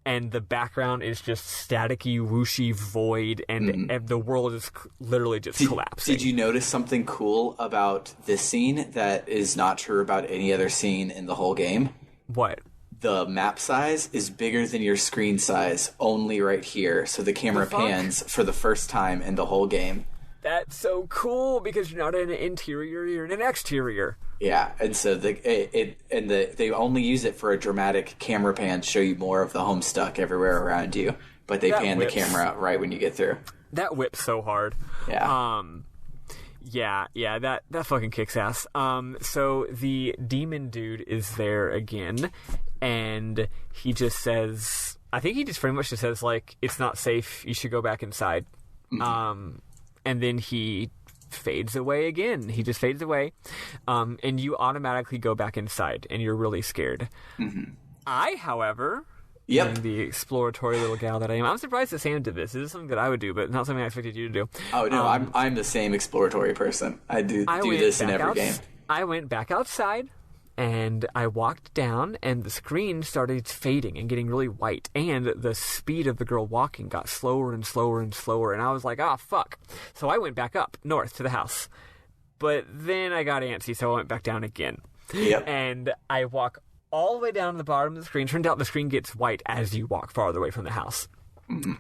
and the background is just staticky, whooshy void, and the world is literally just collapsing. Did you notice something cool about this scene that is not true about any other scene in the whole game? What? The map size is bigger than your screen size, only right here. So the camera pans for the first time in the whole game. That's so cool because you're not in an interior, you're in an exterior. Yeah, and so they only use it for a dramatic camera pan to show you more of the Homestuck everywhere around you. But they pan the camera right when you get through. That whips so hard. Yeah. Yeah, that fucking kicks ass. So the demon dude is there again, and he just says, I think he just pretty much just says, like, it's not safe, you should go back inside. And then he fades away again. He just fades away, and you automatically go back inside, and you're really scared. I, however... Yep. Being the exploratory little gal that I am. I'm surprised that Sam did this. This is something that I would do, but not something I expected you to do. Oh, no, I'm the same exploratory person. I do this in every game. I went back outside, and I walked down, and the screen started fading and getting really white, and the speed of the girl walking got slower and slower and slower, and I was like, fuck. So I went back up, north, to the house. But then I got antsy, so I went back down again. Yep. And I walk all the way down to the bottom of the screen. Turns out the screen gets white as you walk farther away from the house.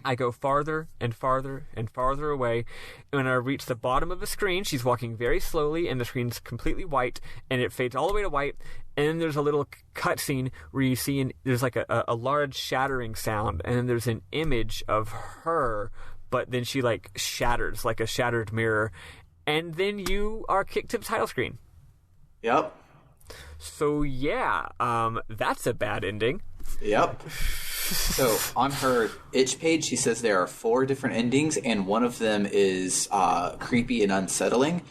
I go farther and farther and farther away. And when I reach the bottom of the screen, she's walking very slowly, and the screen's completely white, and it fades all the way to white. And then there's a little cutscene where you see there's like a large shattering sound, and then there's an image of her, but then she like shatters like a shattered mirror, and then you are kicked to the title screen. Yep. So yeah, that's a bad ending. Yep. So on her itch page, she says there are 4 different endings, and one of them is creepy and unsettling.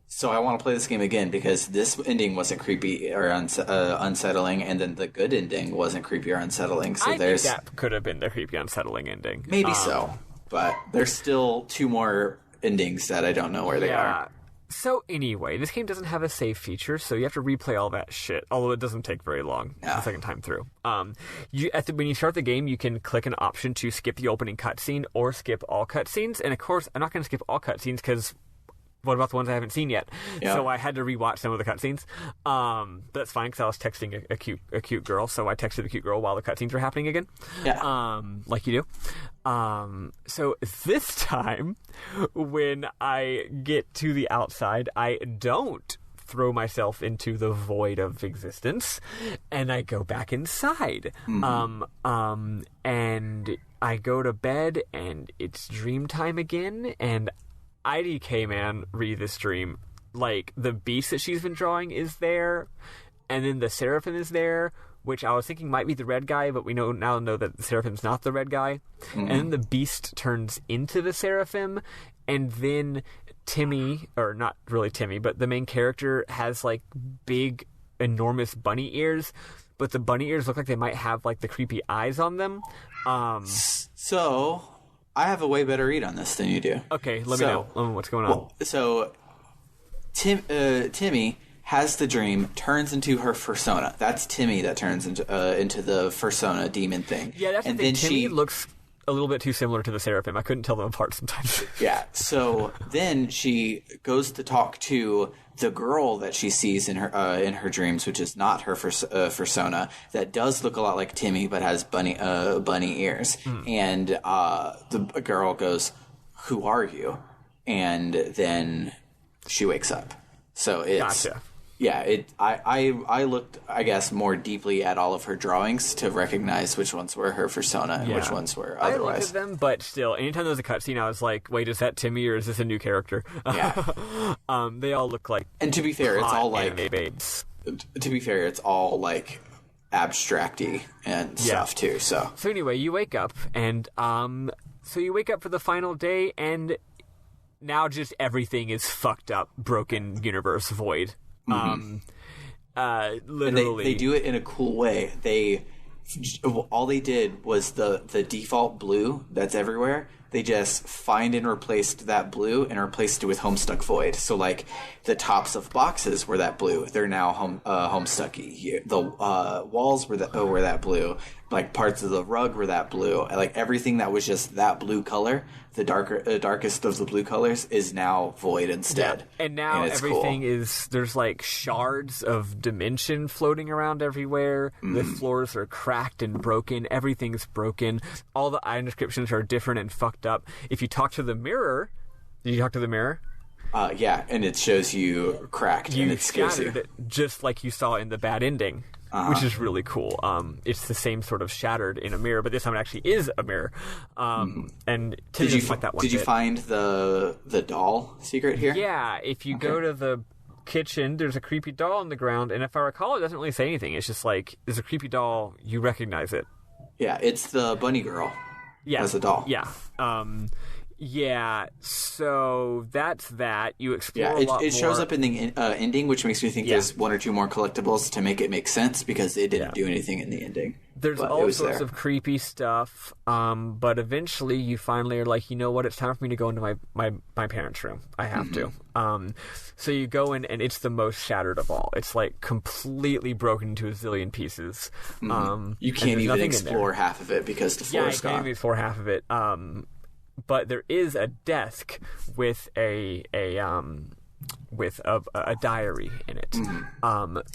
So I want to play this game again because this ending wasn't creepy or unsettling, and then the good ending wasn't creepy or unsettling. So I think that could have been the creepy, unsettling ending. Maybe so, but there's still 2 more endings that I don't know where they are. So anyway, this game doesn't have a save feature, so you have to replay all that shit, although it doesn't take very long the second time through. When you start the game, you can click an option to skip the opening cutscene or skip all cutscenes, and of course, I'm not going to skip all cutscenes because what about the ones I haven't seen yet? Yep. So I had to rewatch some of the cutscenes. But that's fine because I was texting a cute girl, so I texted the cute girl while the cutscenes were happening again. Yeah. Like you do. So this time, when I get to the outside, I don't throw myself into the void of existence, and I go back inside. And I go to bed, and it's dream time again, and IDK, man, read this dream. Like, the beast that she's been drawing is there, and then the Seraphim is there, which I was thinking might be the red guy, but we now know that the Seraphim's not the red guy. And then the beast turns into the Seraphim, and then Temmie, or not really Temmie, but the main character has, like, big, enormous bunny ears, but the bunny ears look like they might have, like, the creepy eyes on them. So I have a way better read on this than you do. Okay, let me know what's going on. So Temmie has the dream, turns into her fursona. That's Temmie that turns into the fursona demon thing. Yeah, that's the thing. Temmie looks a little bit too similar to the Seraphim. I couldn't tell them apart sometimes. Yeah. So then she goes to talk to the girl that she sees in her dreams, which is not her persona, that does look a lot like Temmie but has bunny ears. And the girl goes, "Who are you?" And then she wakes up. So it's Gotcha. Yeah, I looked, I guess, more deeply at all of her drawings to recognize which ones were her persona and which ones were I looked otherwise. at them, but still, anytime there was a cutscene, I was like, wait, is that Temmie or is this a new character? Yeah. They all look like And to be fair, it's all like anime babes. To be fair, it's all like abstracty and stuff too. So anyway, you wake up, and so you wake up for the final day, and now just everything is fucked up, broken universe void. Literally, and they do it in a cool way. All they did was the default blue that's everywhere. They just find and replaced that blue and replaced it with Homestuck Void. So like the tops of boxes were that blue. They're now Homestucky. The walls were that blue. Like parts of the rug were that blue. Like everything that was just that blue color, the darkest of the blue colors, is now void instead. Yeah. And now everything cool. there's like shards of dimension floating around everywhere. The floors are cracked and broken. Everything's broken. All the item descriptions are different and fucked up. If you talk to the mirror, did you talk to the mirror? Yeah, and it shows you cracked and it scares you. Just like you saw in the bad ending. Which is really cool. It's the same sort of shattered in a mirror, but this time it actually is a mirror. And did you like that one did you find the doll secret here? Yeah, if you go to the kitchen, there's a creepy doll on the ground, and if I recall, it doesn't really say anything. It's just like, there's a creepy doll, you recognize it. Yeah, it's the bunny girl. Yeah, as a doll. Yeah. Yeah, so that's that. You explore a lot it shows more. up in the ending, which makes me think there's one or two more collectibles to make it make sense, because it didn't do anything in the ending. There's all sorts of creepy stuff, but eventually you finally are like, you know what, it's time for me to go into my parents' room. I have to. So you go in, and it's the most shattered of all. It's like completely broken into a zillion pieces. You can't even explore half of it because the floor is gone. Yeah, you can't even explore half of it. But there is a desk with a diary in it.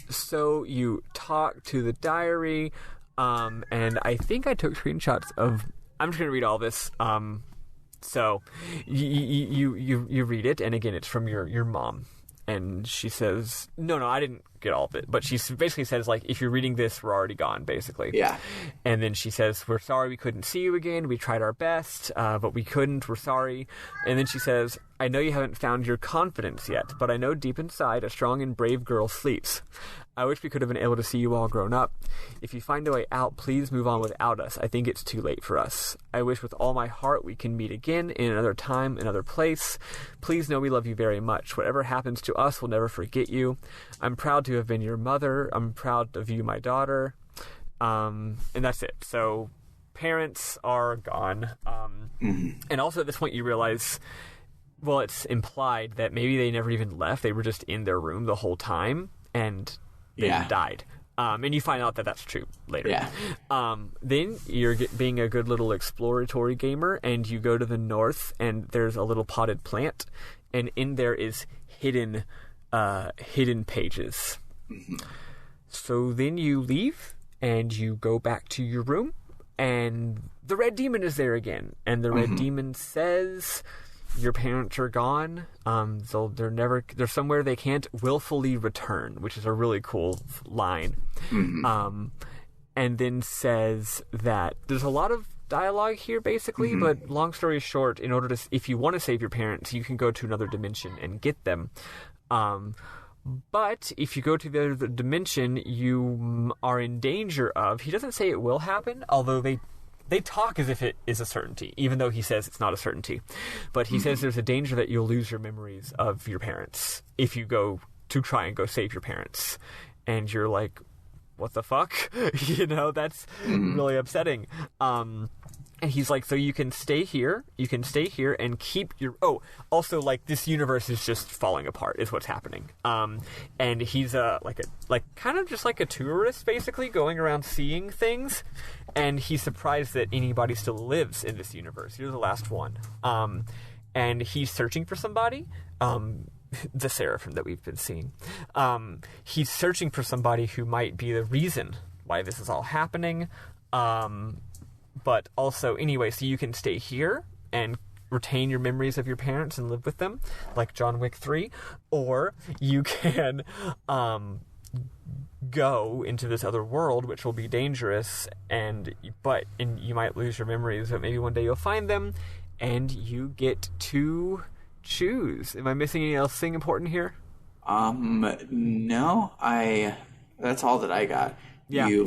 So you talk to the diary, and I think I took screenshots of. I'm just gonna read all this. So you read it, and again, it's from your mom. And she says, no, I didn't get all of it. But she basically says, like, if you're reading this, we're already gone, basically. Yeah. And then she says, we're sorry we couldn't see you again. We tried our best, but we couldn't. We're sorry. And then she says, I know you haven't found your confidence yet, but I know deep inside a strong and brave girl sleeps. I wish we could have been able to see you all grown up. If you find a way out, please move on without us. I think it's too late for us. I wish with all my heart we can meet again in another time, another place. Please know we love you very much. Whatever happens to us, we'll never forget you. I'm proud to have been your mother. I'm proud of you, my daughter. And that's it. So parents are gone. And also at this point you realize, well, it's implied that maybe they never even left. They were just in their room the whole time, and they died. And you find out that that's true later. Yeah. Then you're being a good little exploratory gamer, and you go to the north, and there's a little potted plant, and in there is hidden pages. So then you leave, and you go back to your room, and the red demon is there again. And the red demon says, your parents are gone. So they're somewhere they can't willfully return, which is a really cool line. And then says that there's a lot of dialogue here, basically, but long story short, if you want to save your parents, you can go to another dimension and get them. But if you go to the other dimension, you are in danger of. He doesn't say it will happen, although they talk as if it is a certainty, even though he says it's not a certainty. But he says there's a danger that you'll lose your memories of your parents if you go to try and go save your parents. And you're like, what the fuck? That's really upsetting. And And he's like, so you can stay here and keep your... Oh, also, like, this universe is just falling apart, is what's happening. And he's kind of just like a tourist, basically, going around seeing things. And he's surprised that anybody still lives in this universe. You're the last one. And he's searching for somebody. The Seraphim that we've been seeing. He's searching for somebody who might be the reason why this is all happening. But also, anyway, so you can stay here and retain your memories of your parents and live with them, like John Wick 3, or you can go into this other world, which will be dangerous, and you might lose your memories, but maybe one day you'll find them, and you get to choose. Am I missing anything important here? No, that's all that I got. Yeah.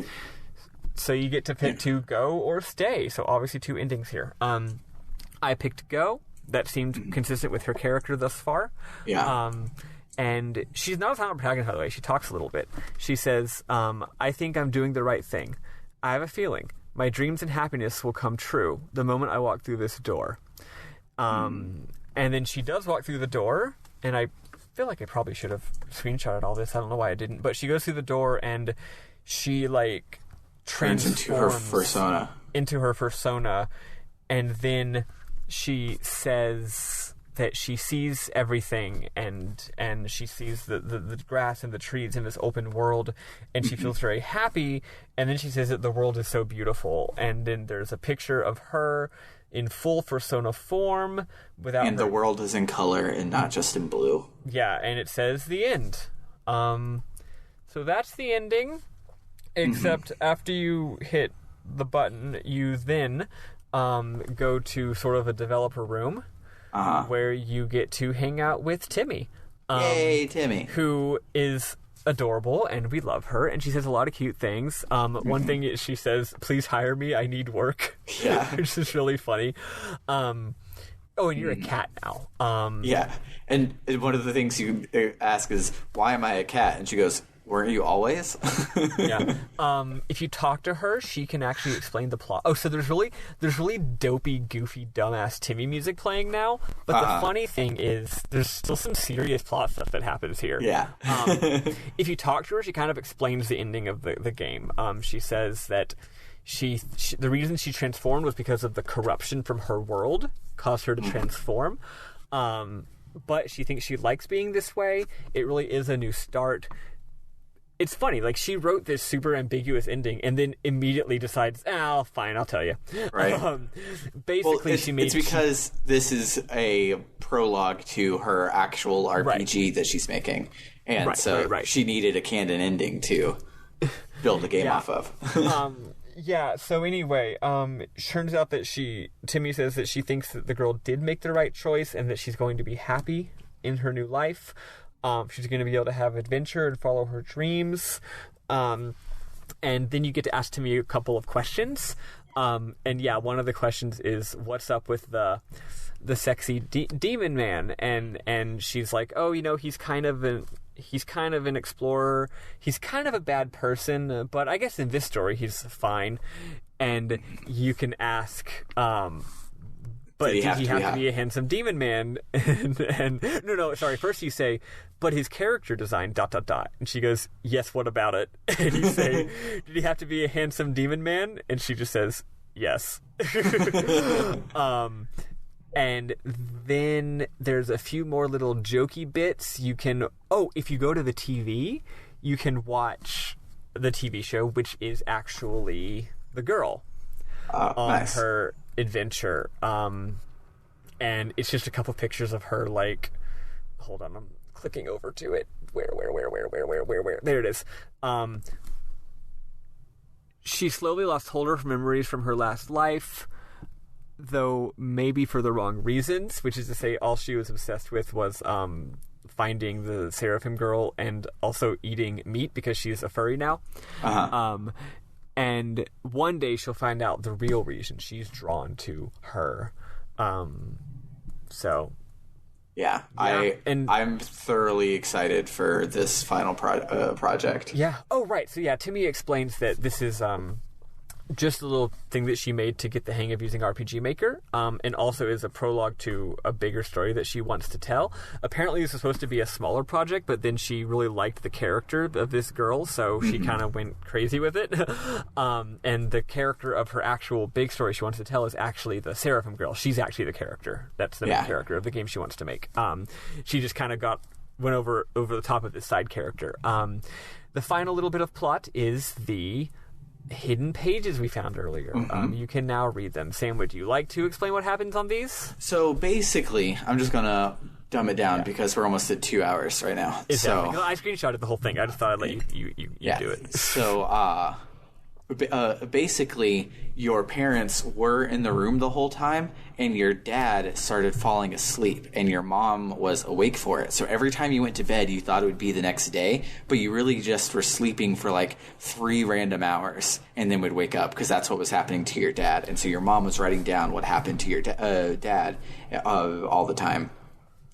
So you get to pick to go or stay. So obviously 2 endings here. I picked go. That seemed consistent with her character thus far. Yeah. And she's not a silent protagonist, by the way. She talks a little bit. She says, I think I'm doing the right thing. I have a feeling. My dreams and happiness will come true the moment I walk through this door. And then she does walk through the door, and I feel like I probably should have screenshotted all this. I don't know why I didn't. But she goes through the door, and she, like... turns into her persona, and then she says that she sees everything, and she sees the grass and the trees in this open world, and she feels very happy, and then she says that the world is so beautiful, and then there's a picture of her in full persona form without the world is in color and not just in blue. Yeah, and it says the end. So that's the ending. Except after you hit the button, you then go to sort of a developer room where you get to hang out with Temmie. Yay, Temmie. Who is adorable, and we love her, and she says a lot of cute things. One thing is she says, please hire me, I need work. Yeah. Which is really funny. And you're a cat now. Yeah. And one of the things you ask is, why am I a cat? And she goes... weren't you always? Yeah. If you talk to her, she can actually explain the plot. Oh, so there's really dopey, goofy, dumbass Temmie music playing now. But the funny thing is, there's still some serious plot stuff that happens here. Yeah. If you talk to her, she kind of explains the ending of the game. She says that she the reason she transformed was because of the corruption from her world caused her to transform. But she thinks she likes being this way. It really is a new start. It's funny, like, she wrote this super ambiguous ending and then immediately decides, fine, I'll tell you. Right. Basically, it's because this is a prologue to her actual RPG that she's making. And she needed a canon ending to build a game off of. So anyway, turns out that Temmie says that she thinks that the girl did make the right choice and that she's going to be happy in her new life. She's going to be able to have adventure and follow her dreams. And then you get to ask Temmie a couple of questions. One of the questions is, what's up with the sexy demon man? And she's like, he's kind of an explorer. He's kind of a bad person, but I guess in this story he's fine. And you can ask, but did he have to be a handsome demon man? and no, sorry. First you say, but his character design ... And she goes, yes, what about it? And you say, did he have to be a handsome demon man? And she just says, yes. And then there's a few more little jokey bits. You can, if you go to the TV, you can watch the TV show, which is actually the girl on her adventure. And it's just a couple pictures of her, like, hold on, I'm clicking over to it. Where? There it is. She slowly lost hold of her memories from her last life, though maybe for the wrong reasons, which is to say all she was obsessed with was finding the Seraphim girl and also eating meat because she's a furry now. And one day she'll find out the real reason she's drawn to her. I'm thoroughly excited for this final project. Yeah. Oh, right. So yeah, Temmie explains that this is just a little thing that she made to get the hang of using RPG Maker, and also is a prologue to a bigger story that she wants to tell. Apparently this was supposed to be a smaller project, but then she really liked the character of this girl, so she kind of went crazy with it. And the character of her actual big story she wants to tell is actually the Seraphim girl. She's actually the character. That's the main character of the game she wants to make. She just kind of went over the top of this side character. The final little bit of plot is the hidden pages we found earlier. You can now read them. Sam, would you like to explain what happens on these? So basically, I'm just gonna dumb it down because we're almost at 2 hours right now. Exactly. So I screenshotted the whole thing. I just thought I'd let you do it. So basically, your parents were in the room the whole time, and your dad started falling asleep, and your mom was awake for it. So every time you went to bed, you thought it would be the next day, but you really just were sleeping for like 3 random hours, and then would wake up because that's what was happening to your dad. And so your mom was writing down what happened to your dad all the time.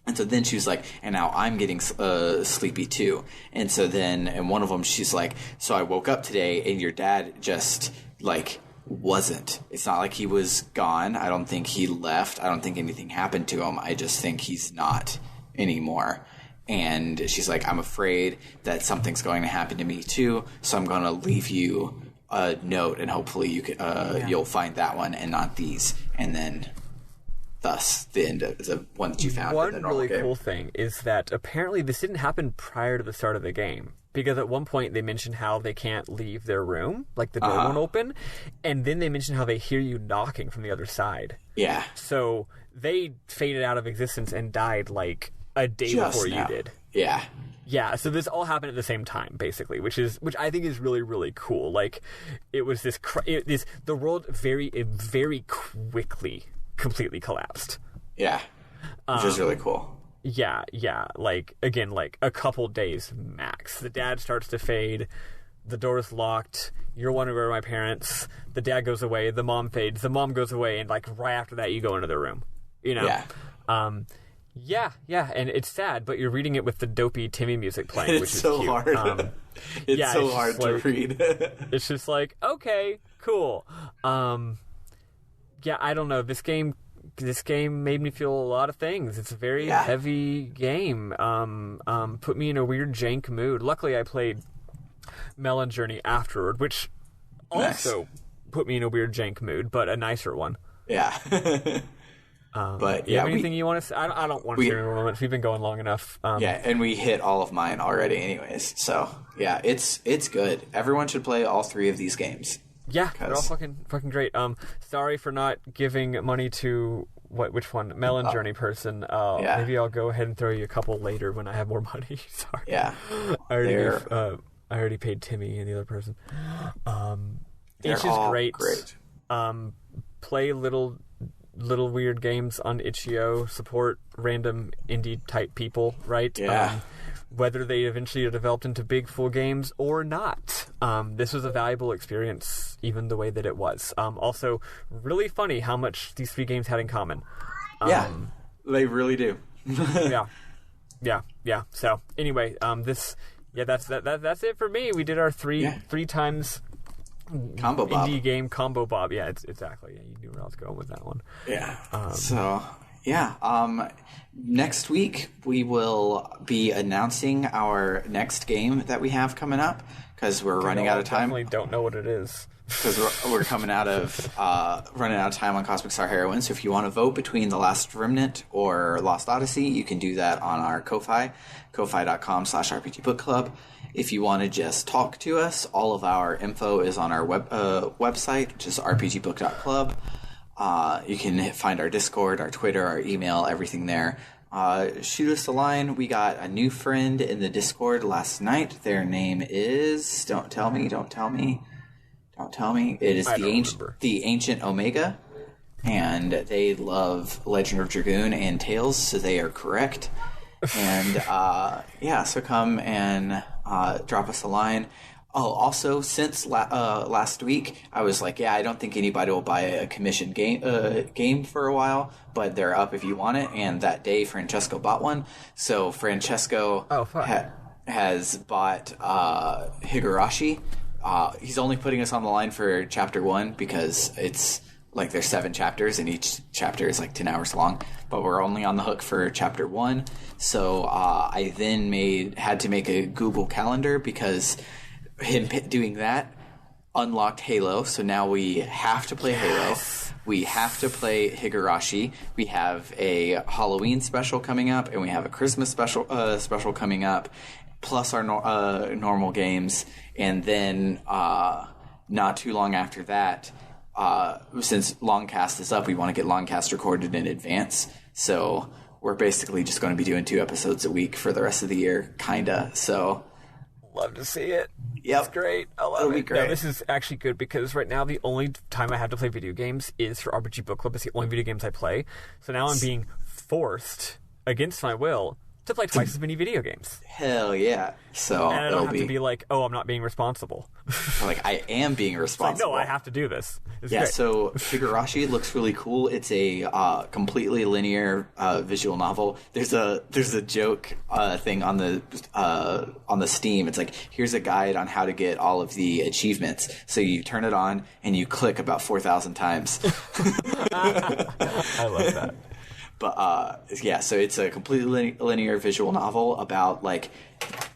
And so then she was like, and now I'm getting sleepy too. And so then, in one of them, she's like, so I woke up today and your dad just, like, wasn't. It's not like he was gone. I don't think he left. I don't think anything happened to him. I just think he's not anymore. And she's like, I'm afraid that something's going to happen to me too. So I'm going to leave you a note and hopefully you can, you'll find that one and not these. And then... thus, the end of the one that you found. One in the normal really game. cool thing is that apparently this didn't happen prior to the start of the game. Because at one point they mention how they can't leave their room, like the door won't open, and then they mention how they hear you knocking from the other side. Yeah. So they faded out of existence and died like a day before you did. Yeah. Yeah, so this all happened at the same time, basically, which I think is really, really cool. Like, it was the world very quickly completely collapsed. Yeah. Which is really cool. Yeah. Like, again, like a couple days max. The dad starts to fade. The door's locked. You're wondering where are my parents. The dad goes away. The mom fades. The mom goes away. And, like, right after that, you go into their room. You know? Yeah. Yeah. And it's sad, but you're reading it with the dopey Temmie music playing, which is so cute. Hard. It's so hard to read. It's just like, okay, cool. Yeah, I don't know. This game made me feel a lot of things. It's a very heavy game. Put me in a weird jank mood. Luckily, I played Melon Journey afterward, which also put me in a weird jank mood, but a nicer one. Yeah. But you have anything you want to say? I don't want to share any moments. We've been going long enough. And we hit all of mine already, anyways. So yeah, it's good. Everyone should play all 3 of these games. Yeah, they're all fucking great. Sorry for not giving money to which one? Melon Journey person. Maybe I'll go ahead and throw you a couple later when I have more money. Sorry. Yeah. I already paid Temmie and the other person. Itch is great. Play little weird games on itch.io. Support random indie type people, right? Yeah. Whether they eventually are developed into big full games or not. This was a valuable experience, even the way that it was. Also, really funny how much these 3 games had in common. They really do. Yeah. So anyway, that's it for me. We did our three times Combob indie game Combob. Yeah, it's exactly. Yeah, you knew where I was going with that one. Yeah. Next week we will be announcing our next game that we have coming up because we're running out of time. I definitely don't know what it is. Because we're coming out of running out of time on Cosmic Star Heroine. So if you want to vote between The Last Remnant or Lost Odyssey, you can do that on our Ko-Fi, ko-fi.com/RPG Book Club. If you want to just talk to us, all of our info is on our website, which is rpgbook.club. You can find our Discord, our Twitter, our email, everything there. Shoot us a line. We got a new friend in the Discord last night. Their name is... Don't tell me. It is the Ancient Omega. And they love Legend of Dragoon and Tales, so they are correct. And, so come and drop us a line. Oh, also, since last week, I was like, I don't think anybody will buy a commissioned game for a while, but they're up if you want it. And that day, Francesco bought one. So Francesco has bought Higurashi, he's only putting us on the line for chapter 1 because it's like there's 7 chapters and each chapter is like 10 hours long, but we're only on the hook for chapter 1. So I then had to make a Google Calendar because him doing that unlocked Halo. So now we have to play Halo. We have to play Higurashi. We have a Halloween special coming up, and we have a Christmas special coming up, plus our normal games. And then not too long after that, since Longcast is up, we want to get Longcast recorded in advance. So we're basically just going to be doing 2 episodes a week for the rest of the year, kinda. So love to see it. Yep. It's great. I love It'll it. be great. No, this is actually good because right now the only time I have to play video games is for RPG Book Club. It's the only video games I play. So now I'm being forced, against my will, to play twice as many video games. Hell yeah. So and I don't have to be like, oh, I'm not being responsible. Like, I am being responsible. No, I have to do this. It's yeah, great. so Higurashi looks really cool. It's a completely linear visual novel. There's a joke thing on the Steam. It's like, here's a guide on how to get all of the achievements. So you turn it on and you click about 4,000 times. I love that. But yeah, so it's a completely linear visual novel about like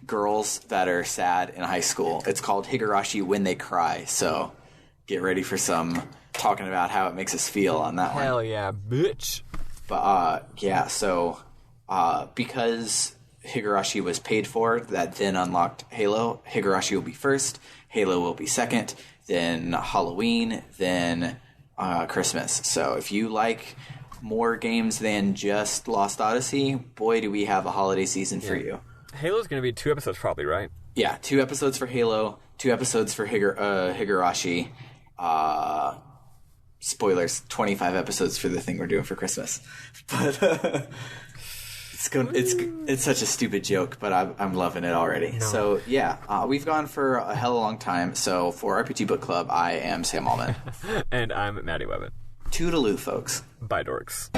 girls that are sad in high school. It's called Higurashi When They Cry. So get ready for some talking about how it makes us feel on that one. Hell yeah, bitch. But yeah, so because Higurashi was paid for, that then unlocked Halo. Higurashi will be first, Halo will be second, then Halloween, then Christmas. So if you like more games than just Lost Odyssey, boy, do we have a holiday season for you. Halo's going to be 2 episodes probably, right? Yeah, 2 episodes for Halo, 2 episodes for Higurashi. Spoilers, 25 episodes for the thing we're doing for Christmas. But it's such a stupid joke, but I'm loving it already. No. So yeah, we've gone for a hell of a long time. So for RPG Book Club, I am Sam Allman. And I'm Maddy Webbin. Toodaloo, folks. Bye, dorks.